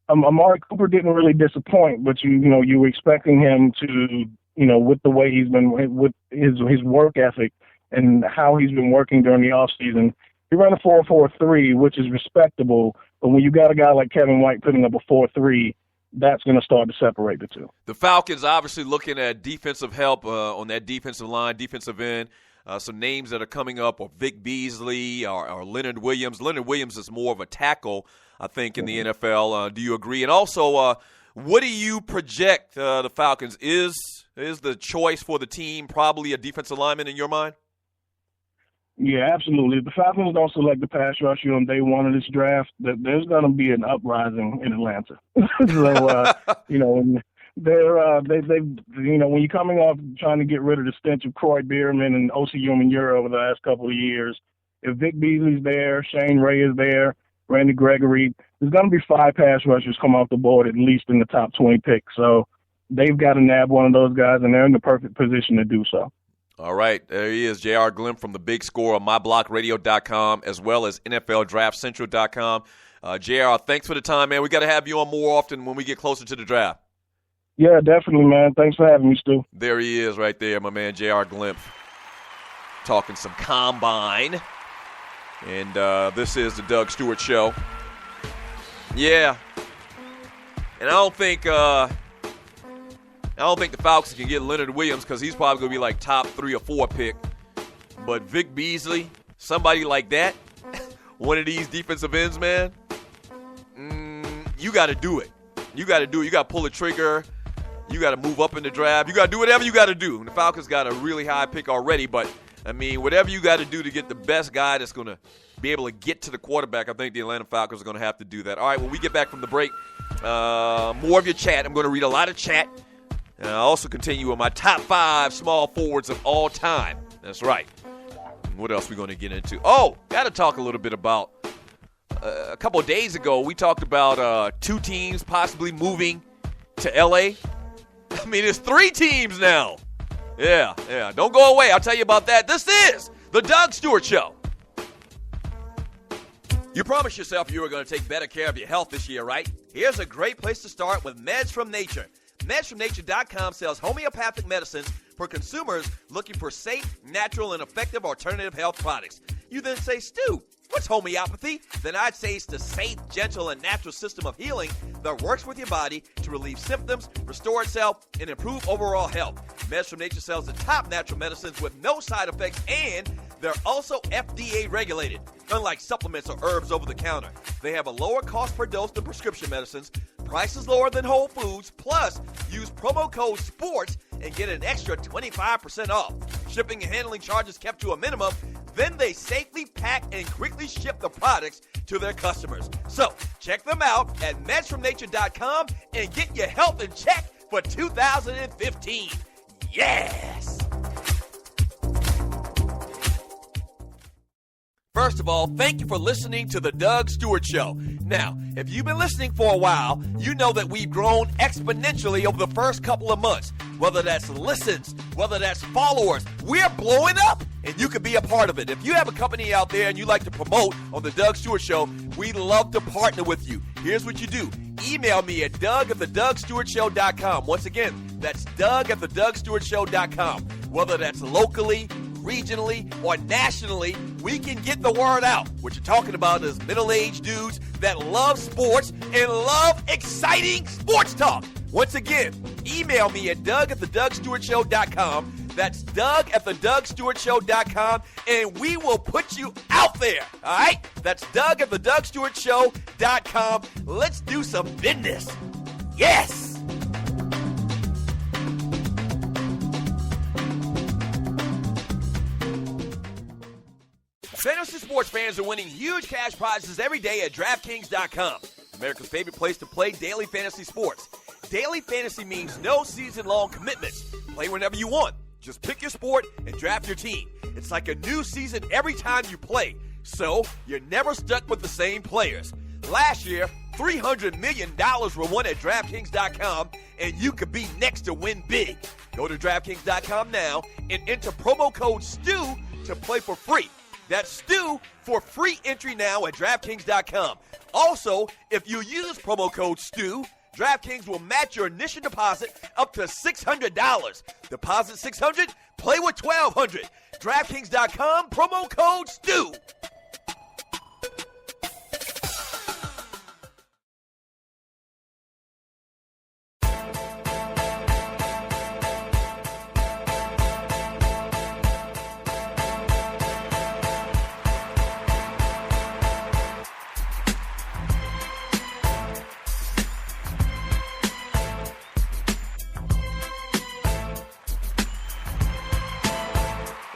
Amari Cooper didn't really disappoint, but you were expecting him to, with the way he's been, with his work ethic and how he's been working during the offseason. He ran a 4.43, which is respectable, but when you got a guy like Kevin White putting up a 4.3, that's going to start to separate the two. The Falcons obviously looking at defensive help on that defensive line, defensive end. Some names that are coming up are Vic Beasley or Leonard Williams. Leonard Williams is more of a tackle, I think, in the NFL. Do you agree? And also, what do you project the Falcons? Is the choice for the team probably a defensive lineman in your mind? Yeah, absolutely. If the Falcons don't select the pass rusher on day 1 of this draft, there's going to be an uprising in Atlanta. So, when you're coming off trying to get rid of the stench of Croy Bierman and O.C. Umenyiora over the last couple of years, if Vic Beasley's there, Shane Ray is there, Randy Gregory, there's going to be 5 pass rushers come off the board, at least in the top 20 picks. So they've got to nab one of those guys, and they're in the perfect position to do so. All right, there he is, J.R. Glimp from The Big Score on MyBlockRadio.com as well as NFLDraftCentral.com. J.R., thanks for the time, man. We got to have you on more often when we get closer to the draft. Yeah, definitely, man. Thanks for having me, Stu. There he is right there, my man J.R. Glimp, talking some Combine. And this is the Doug Stewart Show. Yeah. And I don't think the Falcons can get Leonard Williams because he's probably going to be like top 3 or 4 pick. But Vic Beasley, somebody like that, one of these defensive ends, man, you got to do it. You got to do it. You got to pull the trigger. You got to move up in the draft. You got to do whatever you got to do. And the Falcons got a really high pick already, but, I mean, whatever you got to do to get the best guy that's going to be able to get to the quarterback, I think the Atlanta Falcons are going to have to do that. All right, when we get back from the break, more of your chat. I'm going to read a lot of chat. And I'll also continue with my top 5 small forwards of all time. That's right. What else we going to get into? Oh, got to talk a little bit about a couple of days ago, we talked about 2 teams possibly moving to L.A. I mean, it's 3 teams now. Yeah. Don't go away. I'll tell you about that. This is the Doug Stewart Show. You promised yourself you were going to take better care of your health this year, right? Here's a great place to start with Meds from Nature. MedsFromNature.com sells homeopathic medicines for consumers looking for safe, natural, and effective alternative health products. You then say, Stu, what's homeopathy? Then I'd say it's the safe, gentle, and natural system of healing that works with your body to relieve symptoms, restore itself, and improve overall health. Meds from Nature sells the top natural medicines with no side effects, and they're also FDA regulated. Unlike supplements or herbs over the counter, they have a lower cost per dose than prescription medicines, prices lower than Whole Foods, plus use promo code SPORTS and get an extra 25% off. Shipping and handling charges kept to a minimum. Then they safely pack and quickly ship the products to their customers. So check them out at MedsFromNature.com and get your health in check for 2015. Yes! First of all, thank you for listening to the Doug Stewart Show. Now, if you've been listening for a while, you know that we've grown exponentially over the first couple of months. Whether that's listens, whether that's followers, we're blowing up, and you can be a part of it. If you have a company out there and you like to promote on the Doug Stewart Show, we'd love to partner with you. Here's what you do. Email me at doug@thedougstewartshow.com. Once again, that's doug@thedougstewartshow.com. Whether that's locally, regionally, or nationally, we can get the word out. What you're talking about is middle-aged dudes that love sports and love exciting sports talk. Once again, email me at doug@thedougstewartshow.com. That's doug@thedougstewartshow.com, and we will put you out there. All right? That's doug@thedougstewartshow.com. Let's do some business. Yes! Fantasy sports fans are winning huge cash prizes every day at DraftKings.com. America's favorite place to play daily fantasy sports. Daily fantasy means no season-long commitments. Play whenever you want. Just pick your sport and draft your team. It's like a new season every time you play, so you're never stuck with the same players. Last year, $300 million were won at DraftKings.com, and you could be next to win big. Go to DraftKings.com now and enter promo code STU to play for free. That's STU for free entry now at DraftKings.com. Also, if you use promo code STU, DraftKings will match your initial deposit up to $600. Deposit $600, play with $1,200. DraftKings.com, promo code STU.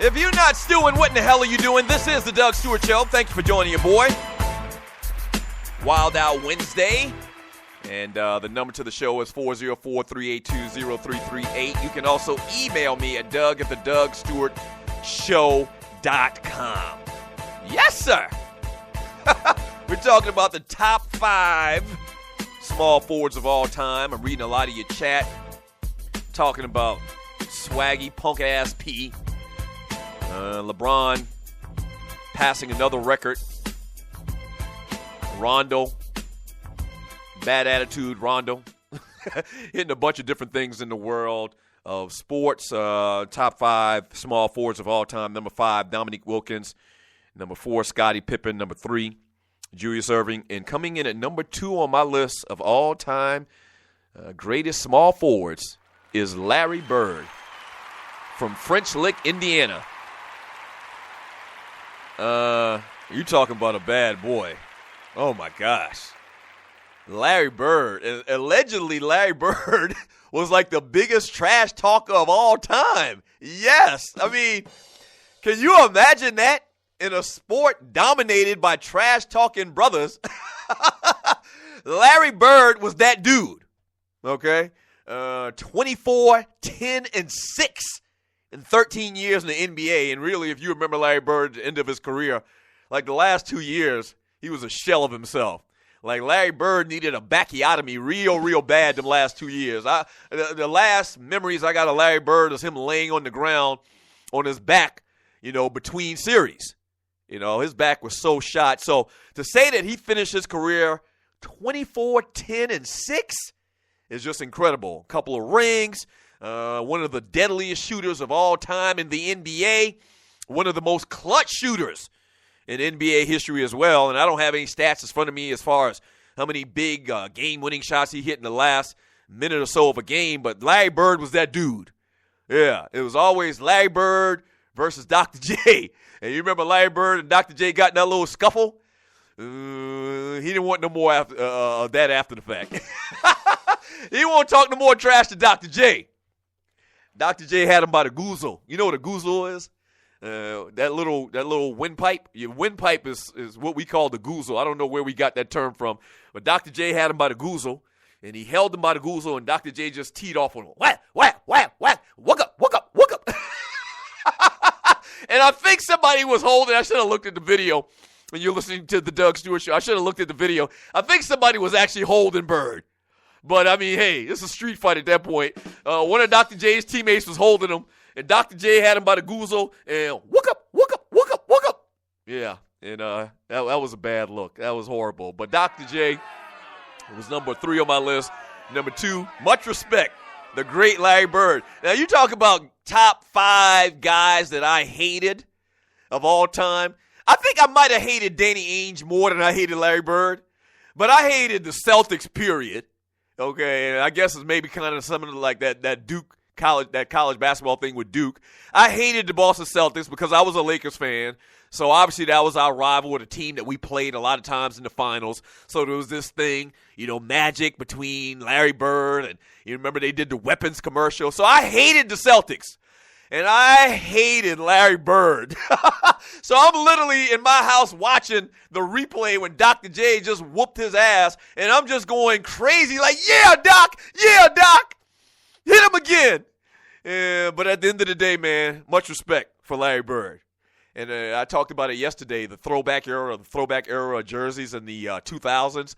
If you're not stewing, what in the hell are you doing? This is the Doug Stewart Show. Thank you for joining your boy. Wild Out Wednesday. And the number to the show is 404-382-0338. You can also email me at doug@thedougstewartshow.com. Yes, sir. We're talking about the top 5 small forwards of all time. I'm reading a lot of your chat. Talking about Swaggy Punk-ass P. LeBron passing another record. Rondo. Bad attitude, Rondo. Hitting a bunch of different things in the world of sports. Top 5 small forwards of all time. Number 5, Dominique Wilkins. Number 4, Scottie Pippen. Number 3, Julius Erving. And coming in at number 2 on my list of all time greatest small forwards is Larry Bird from French Lick, Indiana. You talking about a bad boy. Oh, my gosh. Larry Bird. Allegedly, Larry Bird was like the biggest trash talker of all time. Yes. I mean, can you imagine that in a sport dominated by trash-talking brothers? Larry Bird was that dude. Okay? 24, 10, and 6 in 13 years in the NBA, and really, if you remember Larry Bird at the end of his career, like the last 2 years, he was a shell of himself. Like Larry Bird needed a backiotomy real bad them last 2 years. The last memories I got of Larry Bird is him laying on the ground on his back, between series. His back was so shot. So to say that he finished his career 24, 10, and 6 is just incredible. A couple of rings, one of the deadliest shooters of all time in the NBA, one of the most clutch shooters in NBA history as well. And I don't have any stats in front of me as far as how many big game-winning shots he hit in the last minute or so of a game, but Larry Bird was that dude. Yeah, it was always Larry Bird versus Dr. J. And you remember Larry Bird and Dr. J got in that little scuffle? He didn't want no more of that after the fact. He won't talk no more trash to Dr. J. Dr. J had him by the goozle. You know what a goozle is? That little windpipe. Your windpipe is what we call the goozle. I don't know where we got that term from, but Dr. J had him by the goozle, and he held him by the goozle, and Dr. J just teed off on him. Whack, whack, whack, whack. Woke up, woke up, woke up. And I think somebody was holding. I should have looked at the video. When you're listening to the Doug Stewart Show, I should have looked at the video. I think somebody was actually holding Bird. But, I mean, hey, it's a street fight at that point. One of Dr. J's teammates was holding him, and Dr. J had him by the goozle, and woke up, woke up, woke up, woke up. Yeah, and that was a bad look. That was horrible. But Dr. J was number 3 on my list. Number 2, much respect, the great Larry Bird. Now, you talk about top 5 guys that I hated of all time. I think I might have hated Danny Ainge more than I hated Larry Bird. But I hated the Celtics, period. Okay, and I guess it's maybe kind of something like that Duke college basketball thing with Duke. I hated the Boston Celtics because I was a Lakers fan. So obviously that was our rival with a team that we played a lot of times in the finals. So there was this thing, magic between Larry Bird, and you remember they did the weapons commercial. So I hated the Celtics. And I hated Larry Bird. So I'm literally in my house watching the replay when Dr. J just whooped his ass, and I'm just going crazy like, yeah, Doc, hit him again. But at the end of the day, man, much respect for Larry Bird. And I talked about it yesterday, the throwback era of jerseys in the 2000s.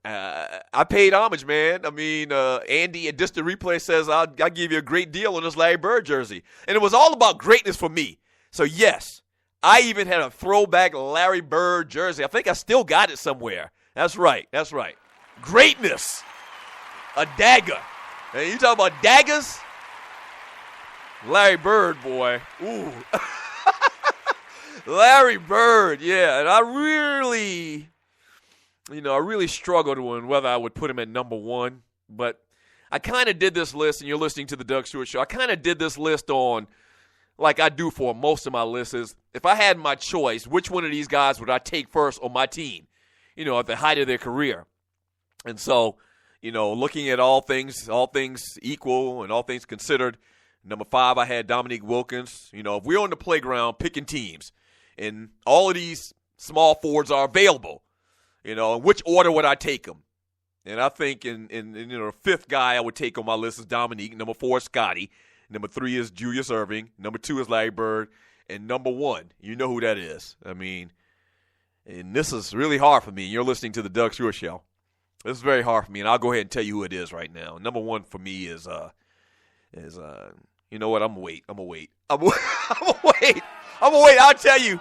I paid homage, man. I mean, Andy at Distant Replay says, I'll give you a great deal on this Larry Bird jersey. And it was all about greatness for me. So, yes, I even had a throwback Larry Bird jersey. I think I still got it somewhere. That's right. Greatness. A dagger. And you talk about daggers? Larry Bird, boy. Ooh. Larry Bird, yeah. And I really struggled on whether I would put him at number 1. But I kind of did this list, and you're listening to the Doug Stewart Show. I kind of did this list on, like I do for most of my lists, is if I had my choice, which one of these guys would I take first on my team, at the height of their career? And so, looking at all things equal and all things considered, number 5, I had Dominique Wilkins. If we're on the playground picking teams, and all of these small forwards are available, in which order would I take them? And I think in the 5th guy I would take on my list is Dominique. Number 4 is Scotty. Number 3 is Julius Erving. Number 2 is Larry Bird. And number 1, you know who that is. I mean, and this is really hard for me. You're listening to the Doug Stewart Show. This is very hard for me, and I'll go ahead and tell you who it is right now. Number 1 for me is you know what? I'm gonna wait. I'll tell you.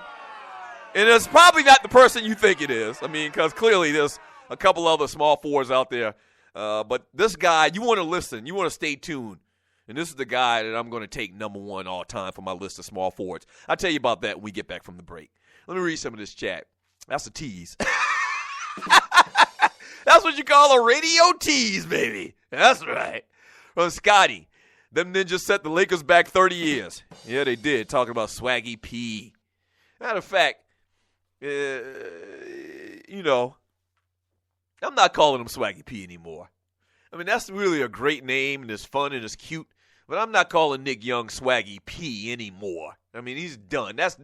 And it's probably not the person you think it is. I mean, because clearly there's a couple other small forwards out there. But this guy, you want to listen. You want to stay tuned. And this is the guy that I'm going to take number 1 all time for my list of small forwards. I'll tell you about that when we get back from the break. Let me read some of this chat. That's a tease. That's what you call a radio tease, baby. That's right. From Scotty. Them ninjas set the Lakers back 30 years. Yeah, they did. Talking about Swaggy P. Matter of fact, I'm not calling him Swaggy P anymore. I mean, that's really a great name, and it's fun, and it's cute, but I'm not calling Nick Young Swaggy P anymore. I mean, he's done. That's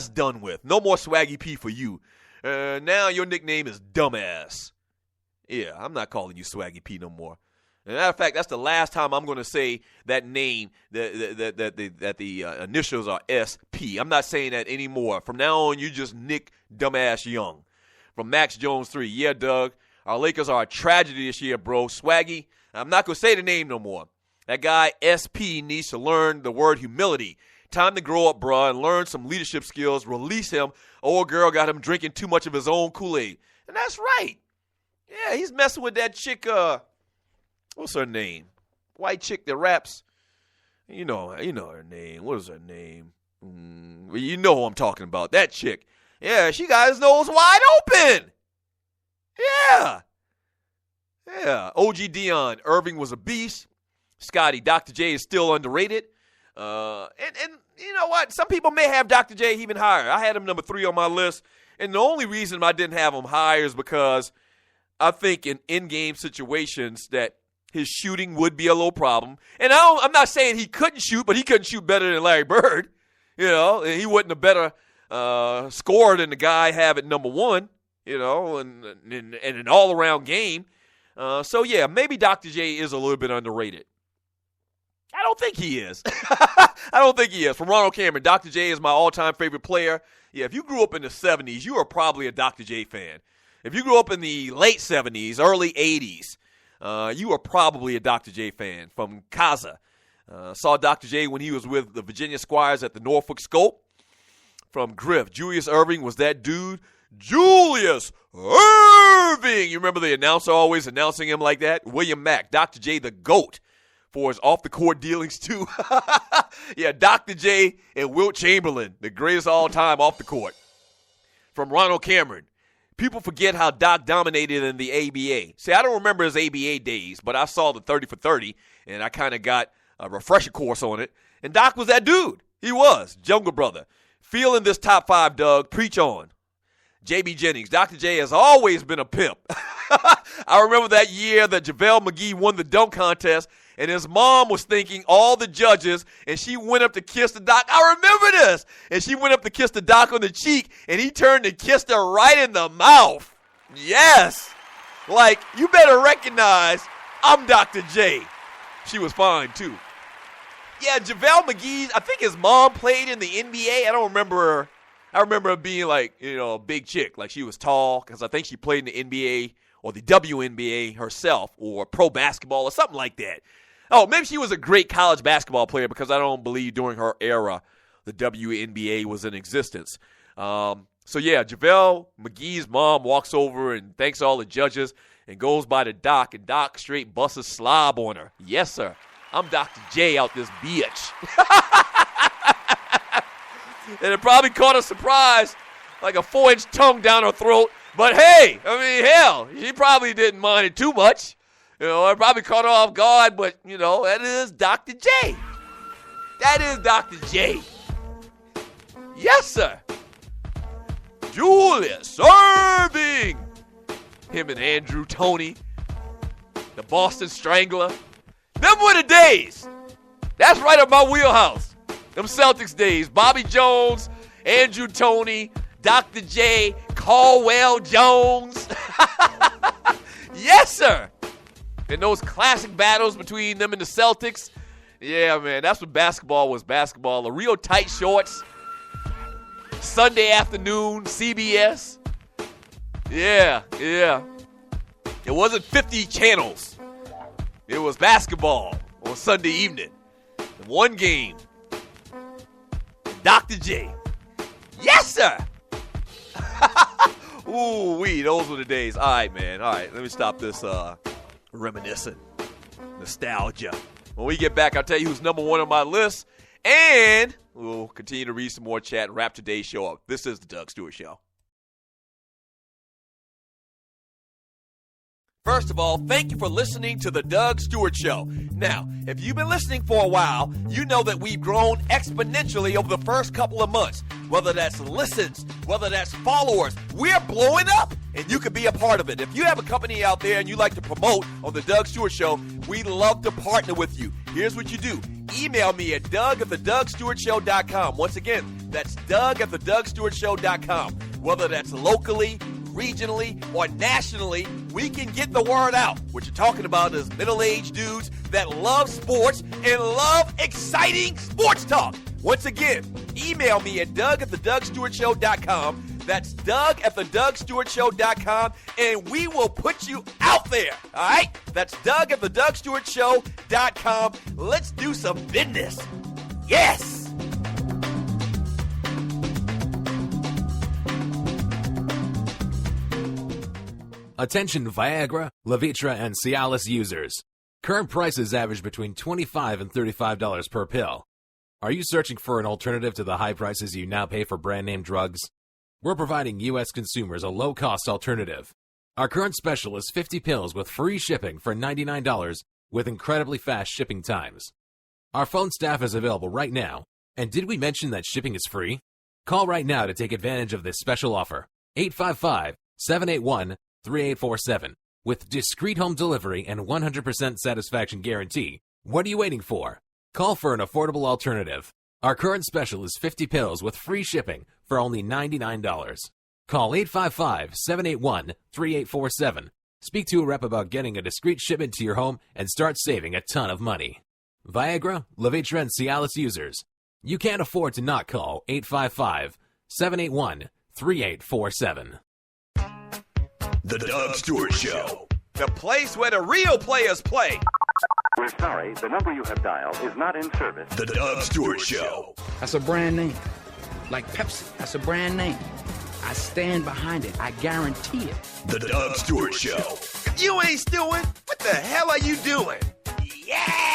done with. No more Swaggy P for you. Now your nickname is Dumbass. Yeah, I'm not calling you Swaggy P no more. As a matter of fact, that's the last time I'm going to say that name, that the initials are SP. I'm not saying that anymore. From now on, you just Nick Dumbass Young. From Max Jones 3. Yeah, Doug, our Lakers are a tragedy this year, bro. Swaggy, I'm not going to say the name no more. That guy, SP, needs to learn the word humility. Time to grow up, bro, and learn some leadership skills. Release him. Old girl got him drinking too much of his own Kool-Aid. And that's right. Yeah, he's messing with that chick, what's her name? White chick that raps. You know her name. What is her name? You know who I'm talking about. That chick. Yeah, she got his nose wide open. Yeah. OG Dion. Irving was a beast. Scotty, Dr. J is still underrated. And you know what? Some people may have Dr. J even higher. I had him number 3 on my list. And the only reason I didn't have him higher is because I think in in-game situations that his shooting would be a little problem. And I'm not saying he couldn't shoot, but he couldn't shoot better than Larry Bird. You know, and he wasn't a better scorer than the guy I have at number 1, you know, and an all-around game. So, yeah, maybe Dr. J is a little bit underrated. I don't think he is. From Ronald Cameron, Dr. J is my all-time favorite player. Yeah, if you grew up in the 70s, you are probably a Dr. J fan. If you grew up in the late 70s, early 80s, you are probably a Dr. J fan. From Kaza, saw Dr. J when he was with the Virginia Squires at the Norfolk Scope. From Griff, Julius Erving was that dude. Julius Erving! You remember the announcer always announcing him like that? William Mack, Dr. J the GOAT for his off-the-court dealings too. Yeah, Dr. J and Wilt Chamberlain, the greatest of all time off the court. From Ronald Cameron, people forget how Doc dominated in the ABA. See, I don't remember his ABA days, but I saw the 30 for 30, and I kind of got a refresher course on it. And Doc was that dude. He was. Jungle Brother. Feeling this top 5, Doug. Preach on. J.B. Jennings. Dr. J has always been a pimp. I remember that year that JaVale McGee won the dunk contest, and his mom was thanking all the judges, and she went up to kiss the doc. I remember this. And she went up to kiss the doc on the cheek, and he turned and kissed her right in the mouth. Yes. Like, you better recognize I'm Dr. J. She was fine, too. Yeah, JaVale McGee, I think his mom played in the NBA. I don't remember her. I remember her being like, you know, a big chick. Like, she was tall, because I think she played in the NBA or the WNBA herself, or pro basketball or something like that. Oh, maybe she was a great college basketball player, because I don't believe during her era the WNBA was in existence. So, yeah, JaVale McGee's mom walks over and thanks all the judges and goes by the doc, and Doc straight busts a slob on her. Yes, sir. I'm Dr. J out this bitch. And it probably caught a surprise, like a 4-inch tongue down her throat. But, hey, I mean, hell, she probably didn't mind it too much. You know, it probably caught her off guard, but, you know, that is Dr. J. That is Dr. J. Yes, sir. Julius Erving. Him and Andrew Toney. The Boston Strangler. Them were the days. That's right up my wheelhouse. Them Celtics days. Bobby Jones, Andrew Toney, Dr. J, Caldwell Jones. Yes, sir. And those classic battles between them and the Celtics. Yeah, man, that's what basketball was. Basketball. The real tight shorts. Sunday afternoon, CBS. Yeah. It wasn't 50 channels. It was basketball on Sunday evening. One game. Dr. J. Yes, sir. Ooh-wee, those were the days. All right, man. All right, let me stop this reminiscing. Nostalgia. When we get back, I'll tell you who's number 1 on my list. And we'll continue to read some more chat and wrap today's show up. This is the Doug Stewart Show. First of all, thank you for listening to the Doug Stewart Show. Now, if you've been listening for a while, you know that we've grown exponentially over the first couple of months. Whether that's listens, whether that's followers, we're blowing up, and you can be a part of it. If you have a company out there and you like to promote on the Doug Stewart Show, we'd love to partner with you. Here's what you do. Email me at doug@thedougstewartshow.com. Once again, that's doug@thedougstewartshow.com. Whether that's locally, regionally, or nationally, we can get the word out. What you're talking about is middle-aged dudes that love sports and love exciting sports talk. Once again, email me at doug@thedougstewartshow.com. That's doug@thedougstewartshow.com, and we will put you out there, all right? That's doug@thedougstewartshow.com. Let's do some business. Yes! Attention Viagra, Levitra, and Cialis users. Current prices average between $25 and $35 per pill. Are you searching for an alternative to the high prices you now pay for brand name drugs? We're providing U.S. consumers a low-cost alternative. Our current special is 50 pills with free shipping for $99 with incredibly fast shipping times. Our phone staff is available right now. And did we mention that shipping is free? Call right now to take advantage of this special offer. 855-781-3847 with discreet home delivery and 100% satisfaction guarantee. What are you waiting for? Call for an affordable alternative. Our current special is 50 pills with free shipping for only $99. Call 855-781-3847. Speak to a rep about getting a discreet shipment to your home and start saving a ton of money. Viagra, Levitra, and Cialis users. You can't afford to not call 855-781-3847. The Doug Stewart Show. The place where the real players play. We're sorry, the number you have dialed is not in service. The Doug Stewart Show. That's a brand name. Like Pepsi, that's a brand name. I stand behind it. I guarantee it. The Doug Stewart Show. If you ain't stewing, what the hell are you doing? Yeah!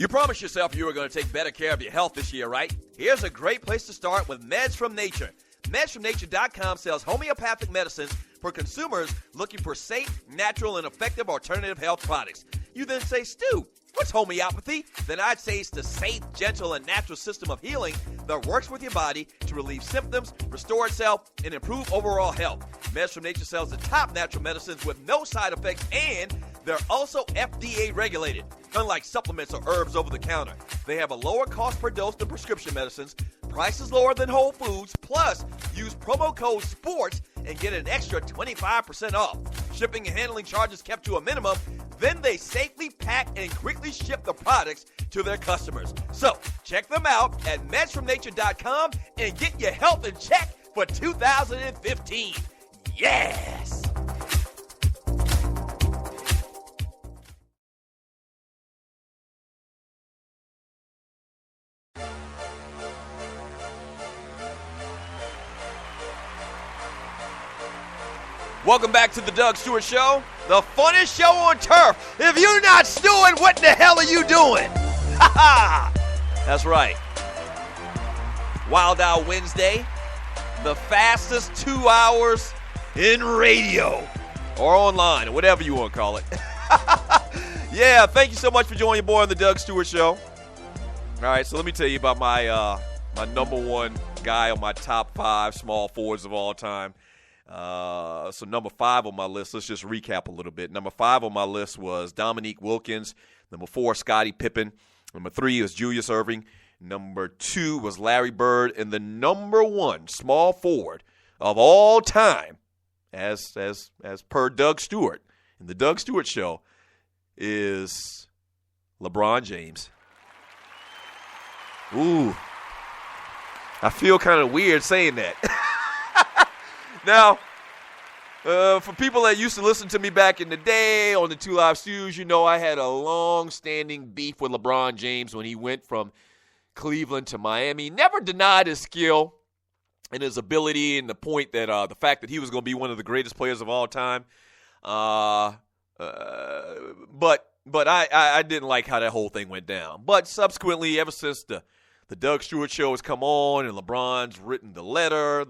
You promised yourself you were going to take better care of your health this year, right? Here's a great place to start with Meds from Nature. MedsFromNature.com sells homeopathic medicines for consumers looking for safe, natural, and effective alternative health products. You then say, Stu, what's homeopathy? Then I'd say it's the safe, gentle, and natural system of healing that works with your body to relieve symptoms, restore itself, and improve overall health. Meds from Nature sells the top natural medicines with no side effects, and they're also FDA regulated. Unlike supplements or herbs over the counter, they have a lower cost per dose than prescription medicines, prices lower than Whole Foods, plus use promo code SPORTS and get an extra 25% off. Shipping and handling charges kept to a minimum, then they safely pack and quickly ship the products to their customers. So, check them out at medsfromnature.com and get your health in check for 2015. Yes! Welcome back to the Doug Stewart Show, the funnest show on turf. If you're not stewing, what the hell are you doing? Ha ha! That's right. Wild Out Wednesday, the fastest 2 hours in radio or online, or whatever you want to call it. Yeah, thank you so much for joining your boy on the Doug Stewart Show. All right, so let me tell you about my my number one guy on my top 5 small forwards of all time. So number 5 on my list, let's just recap a little bit. Number 5 on my list was Dominique Wilkins. Number 4, Scottie Pippen. Number 3 was Julius Erving. Number 2 was Larry Bird. And the number 1 small forward of all time, as per Doug Stewart, in the Doug Stewart Show, is LeBron James. Ooh. I feel kind of weird saying that. Now, for people that used to listen to me back in the day on the 2 Live Stews, you know I had a long-standing beef with LeBron James when he went from Cleveland to Miami. He never denied his skill and his ability and the fact that he was going to be one of the greatest players of all time. But I didn't like how that whole thing went down. But subsequently, ever since the Doug Stewart Show has come on and LeBron's written the letter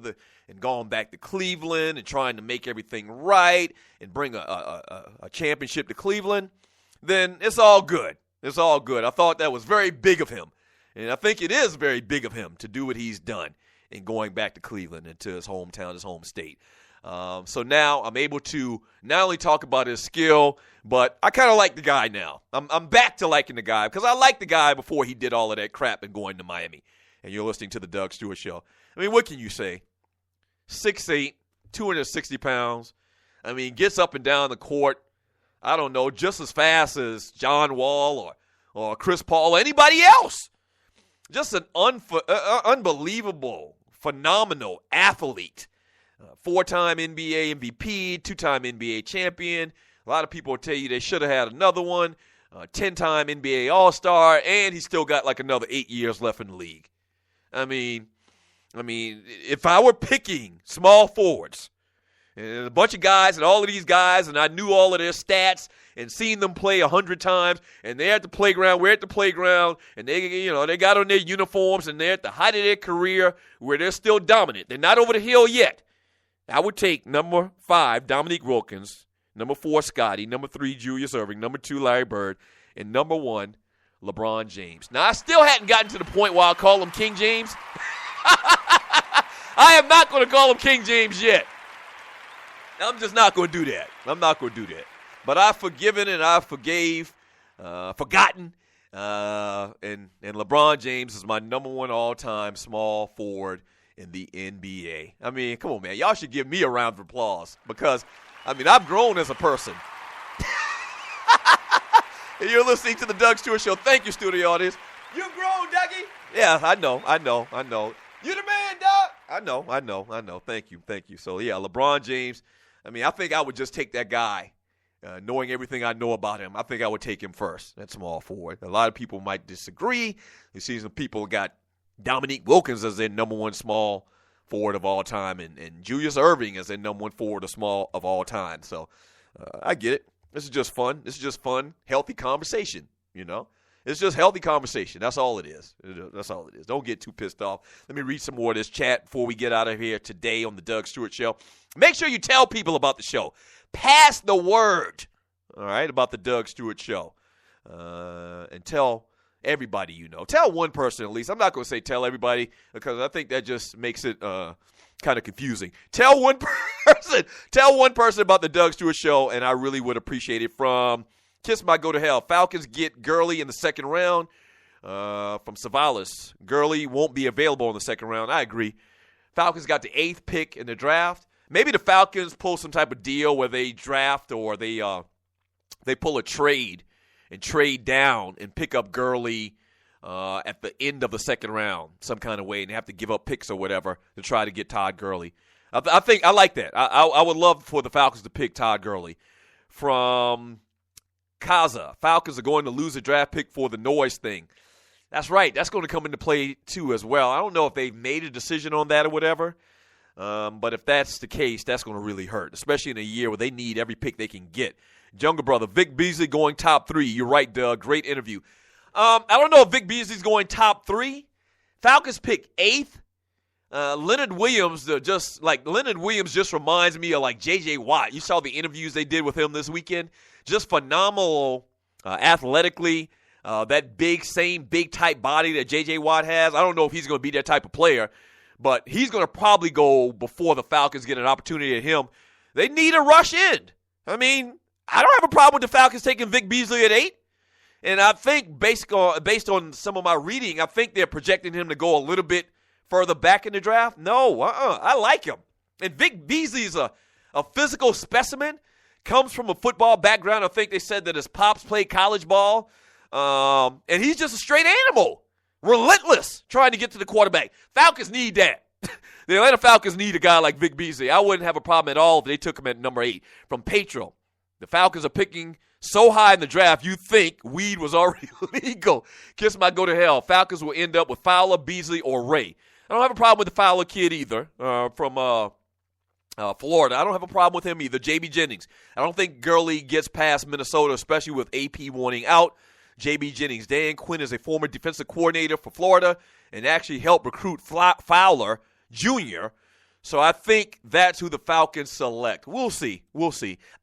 and gone back to Cleveland and trying to make everything right and bring a championship to Cleveland, then it's all good. It's all good. I thought that was very big of him. And I think it is very big of him to do what he's done in going back to Cleveland and to his hometown, his home state. So now I'm able to not only talk about his skill, but I kind of like the guy now. I'm back to liking the guy because I liked the guy before he did all of that crap and going to Miami. And you're listening to the Doug Stewart Show. I mean, what can you say? 6'8", 260 pounds. I mean, gets up and down the court, I don't know, just as fast as John Wall or Chris Paul or anybody else. Just an unbelievable, phenomenal athlete. 4-time NBA MVP, 2-time NBA champion. A lot of people will tell you they should have had another one. 10-time NBA All-Star, and he's still got like another 8 years left in the league. I mean, if I were picking small forwards, and a bunch of guys and all of these guys, and I knew all of their stats and seen them play 100 times, and they're at the playground, we're at the playground, and they got on their uniforms, and they're at the height of their career where they're still dominant. They're not over the hill yet. I would take number 5, Dominique Wilkins, number 4, Scotty, number 3, Julius Erving, number 2, Larry Bird, and number 1, LeBron James. Now, I still hadn't gotten to the point where I'll call him King James. I am not going to call him King James yet. I'm just not going to do that. I'm not going to do that. But I've forgiven and I've forgotten. And LeBron James is my number 1 all-time small forward in the NBA. I mean, come on, man. Y'all should give me a round of applause because, I mean, I've grown as a person. And you're listening to the Doug Stewart Show. Thank you, studio audience. You've grown, Dougie. Yeah, I know. You the man, Doug. I know. Thank you. So, yeah, LeBron James. I mean, I think I would just take that guy, knowing everything I know about him. I think I would take him first at small forward. A lot of people might disagree. You see some people got Dominique Wilkins as their number 1 small forward of all time and Julius Erving as their number 1 forward of all time. So I get it. This is just fun. Healthy conversation, you know. It's just healthy conversation. That's all it is. Don't get too pissed off. Let me read some more of this chat before we get out of here today on the Doug Stewart Show. Make sure you tell people about the show. Pass the word, all right, about the Doug Stewart Show. And tell everybody you know. Tell one person at least. I'm not going to say tell everybody because I think that just makes it kind of confusing. Tell one person. Tell one person about the Doug Stewart Show, and I really would appreciate it. From Kiss My Go to Hell. Falcons get Gurley in the second round. From Savalas. Gurley won't be available in the second round. I agree. Falcons got the 8th pick in the draft. Maybe the Falcons pull some type of deal where they draft or they pull a trade and trade down and pick up Gurley at the end of the second round some kind of way, and they have to give up picks or whatever to try to get Todd Gurley. I think I like that. I would love for the Falcons to pick Todd Gurley. From Kaza, Falcons are going to lose a draft pick for the noise thing. That's right. That's going to come into play, too, as well. I don't know if they've made a decision on that or whatever, but if that's the case, that's going to really hurt, especially in a year where they need every pick they can get. Younger brother, Vic Beasley going top 3. You're right, Doug. Great interview. I don't know if Vic Beasley's going top 3. Falcons pick 8th. Leonard Williams just reminds me of like J.J. Watt. You saw the interviews they did with him this weekend. Just phenomenal athletically. That same big type body that J.J. Watt has. I don't know if he's going to be that type of player, but he's going to probably go before the Falcons get an opportunity at him. They need a rush in. I mean, I don't have a problem with the Falcons taking Vic Beasley at 8. And I think based on some of my reading, I think they're projecting him to go a little bit further back in the draft. No, I like him. And Vic Beasley is a physical specimen, comes from a football background. I think they said that his pops played college ball. And he's just a straight animal, relentless, trying to get to the quarterback. Falcons need that. The Atlanta Falcons need a guy like Vic Beasley. I wouldn't have a problem at all if they took him at number 8. From Petro, the Falcons are picking so high in the draft, you think weed was already legal. Kiss my go to hell. Falcons will end up with Fowler, Beasley, or Ray. I don't have a problem with the Fowler kid either from Florida. I don't have a problem with him either. J.B. Jennings. I don't think Gurley gets past Minnesota, especially with AP wanting out. J.B. Jennings. Dan Quinn is a former defensive coordinator for Florida and actually helped recruit Fowler Jr., so I think that's who the Falcons select. We'll see.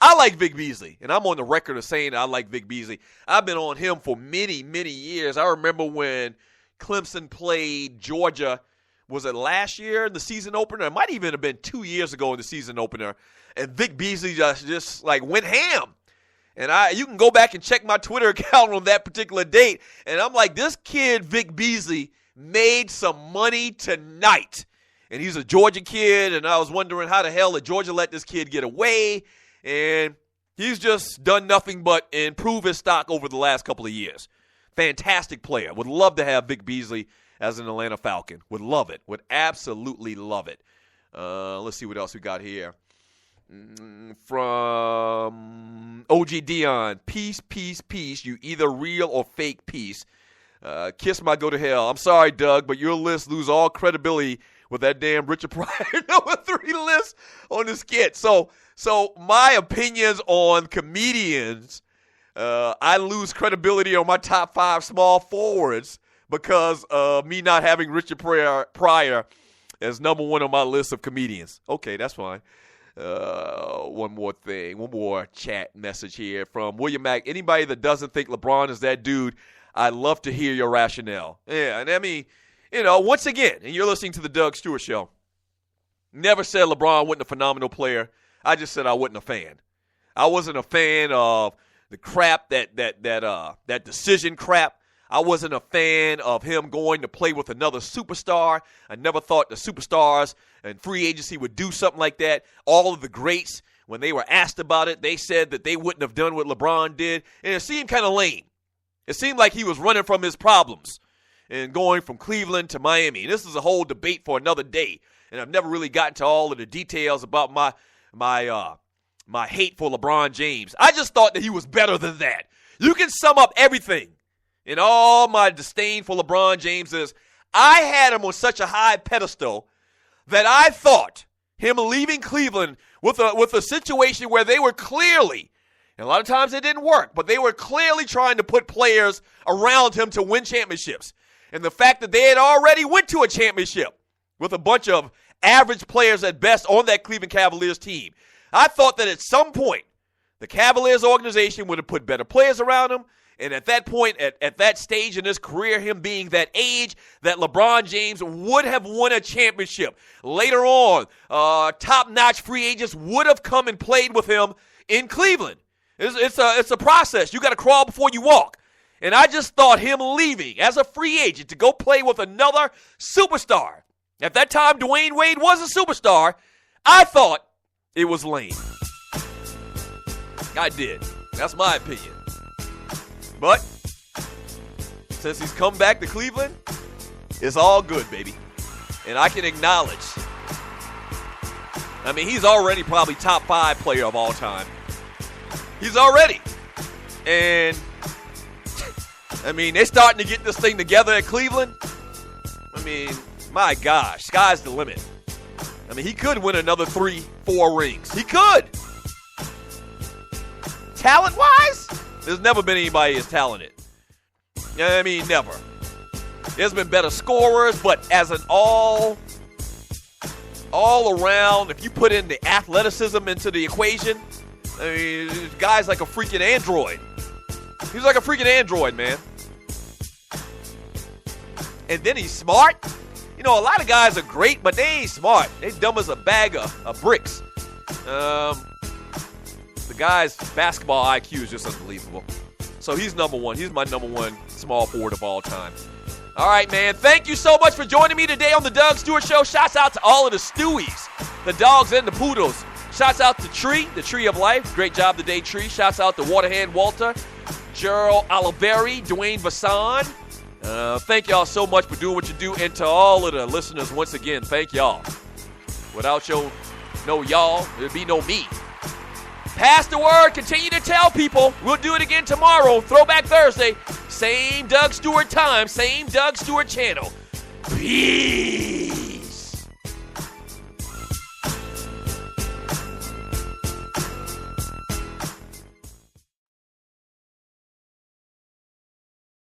I like Vic Beasley, and I'm on the record of saying I like Vic Beasley. I've been on him for many, many years. I remember when Clemson played Georgia was it last year in the season opener? It might even have been 2 years ago in the season opener. And Vic Beasley just like went ham. And you can go back and check my Twitter account on that particular date. And I'm like, this kid, Vic Beasley, made some money tonight. And he's a Georgia kid, and I was wondering how the hell did Georgia let this kid get away. And he's just done nothing but improve his stock over the last couple of years. Fantastic player. Would love to have Vic Beasley as an Atlanta Falcon. Would love it. Would absolutely love it. Let's see what else we got here. From OG Dion, peace, peace, peace. You either real or fake peace. Kiss my go to hell. I'm sorry, Doug, but your list lose all credibility with that damn Richard Pryor number 3 list on the skit. So my opinions on comedians, I lose credibility on my top 5 small forwards because of me not having Richard Pryor as number 1 on my list of comedians. Okay, that's fine. One more chat message here from William Mack. Anybody that doesn't think LeBron is that dude, I'd love to hear your rationale. Yeah, and I mean, once again, and you're listening to the Doug Stewart Show, never said LeBron wasn't a phenomenal player. I just said I wasn't a fan. I wasn't a fan of the crap, that decision crap. I wasn't a fan of him going to play with another superstar. I never thought the superstars and free agency would do something like that. All of the greats, when they were asked about it, they said that they wouldn't have done what LeBron did. And it seemed kind of lame. It seemed like he was running from his problems and going from Cleveland to Miami. And this is a whole debate for another day. And I've never really gotten to all of the details about my hate for LeBron James. I just thought that he was better than that. You can sum up everything in all my disdain for LeBron James is I had him on such a high pedestal that I thought him leaving Cleveland with a situation where they were clearly, and a lot of times it didn't work, but they were clearly trying to put players around him to win championships. And the fact that they had already went to a championship with a bunch of average players at best on that Cleveland Cavaliers team, I thought that at some point the Cavaliers organization would have put better players around him. And at that point, at that stage in his career, him being that age, that LeBron James would have won a championship. Later on, top-notch free agents would have come and played with him in Cleveland. It's a process. You got to crawl before you walk. And I just thought him leaving as a free agent to go play with another superstar. At that time, Dwayne Wade was a superstar. I thought it was lame. I did. That's my opinion. But since he's come back to Cleveland, it's all good, baby. And I can acknowledge, I mean, he's already probably top 5 player of all time. He's already. And, I mean, they're starting to get this thing together at Cleveland. I mean, my gosh, sky's the limit. I mean, he could win another 3-4 rings. He could. Talent-wise, there's never been anybody as talented. I mean, never. There's been better scorers, but as an all around, if you put in the athleticism into the equation, I mean, this guy's like a freaking android. He's like a freaking android, man. And then he's smart. You know, a lot of guys are great, but they ain't smart. They dumb as a bag of bricks. The guy's basketball IQ is just unbelievable. So he's number 1. He's my number 1 small forward of all time. All right, man. Thank you so much for joining me today on the Doug Stewart Show. Shouts out to all of the Stewies, the dogs and the poodles. Shouts out to Tree, the Tree of Life. Great job today, Tree. Shouts out to Waterhand Walter, Gerald Oliveri, Dwayne Vassan. Thank y'all so much for doing what you do. And to all of the listeners, once again, thank y'all. Without y'all, there'd be no me. Pass the word. Continue to tell people. We'll do it again tomorrow. Throwback Thursday. Same Doug Stewart time. Same Doug Stewart channel. Peace.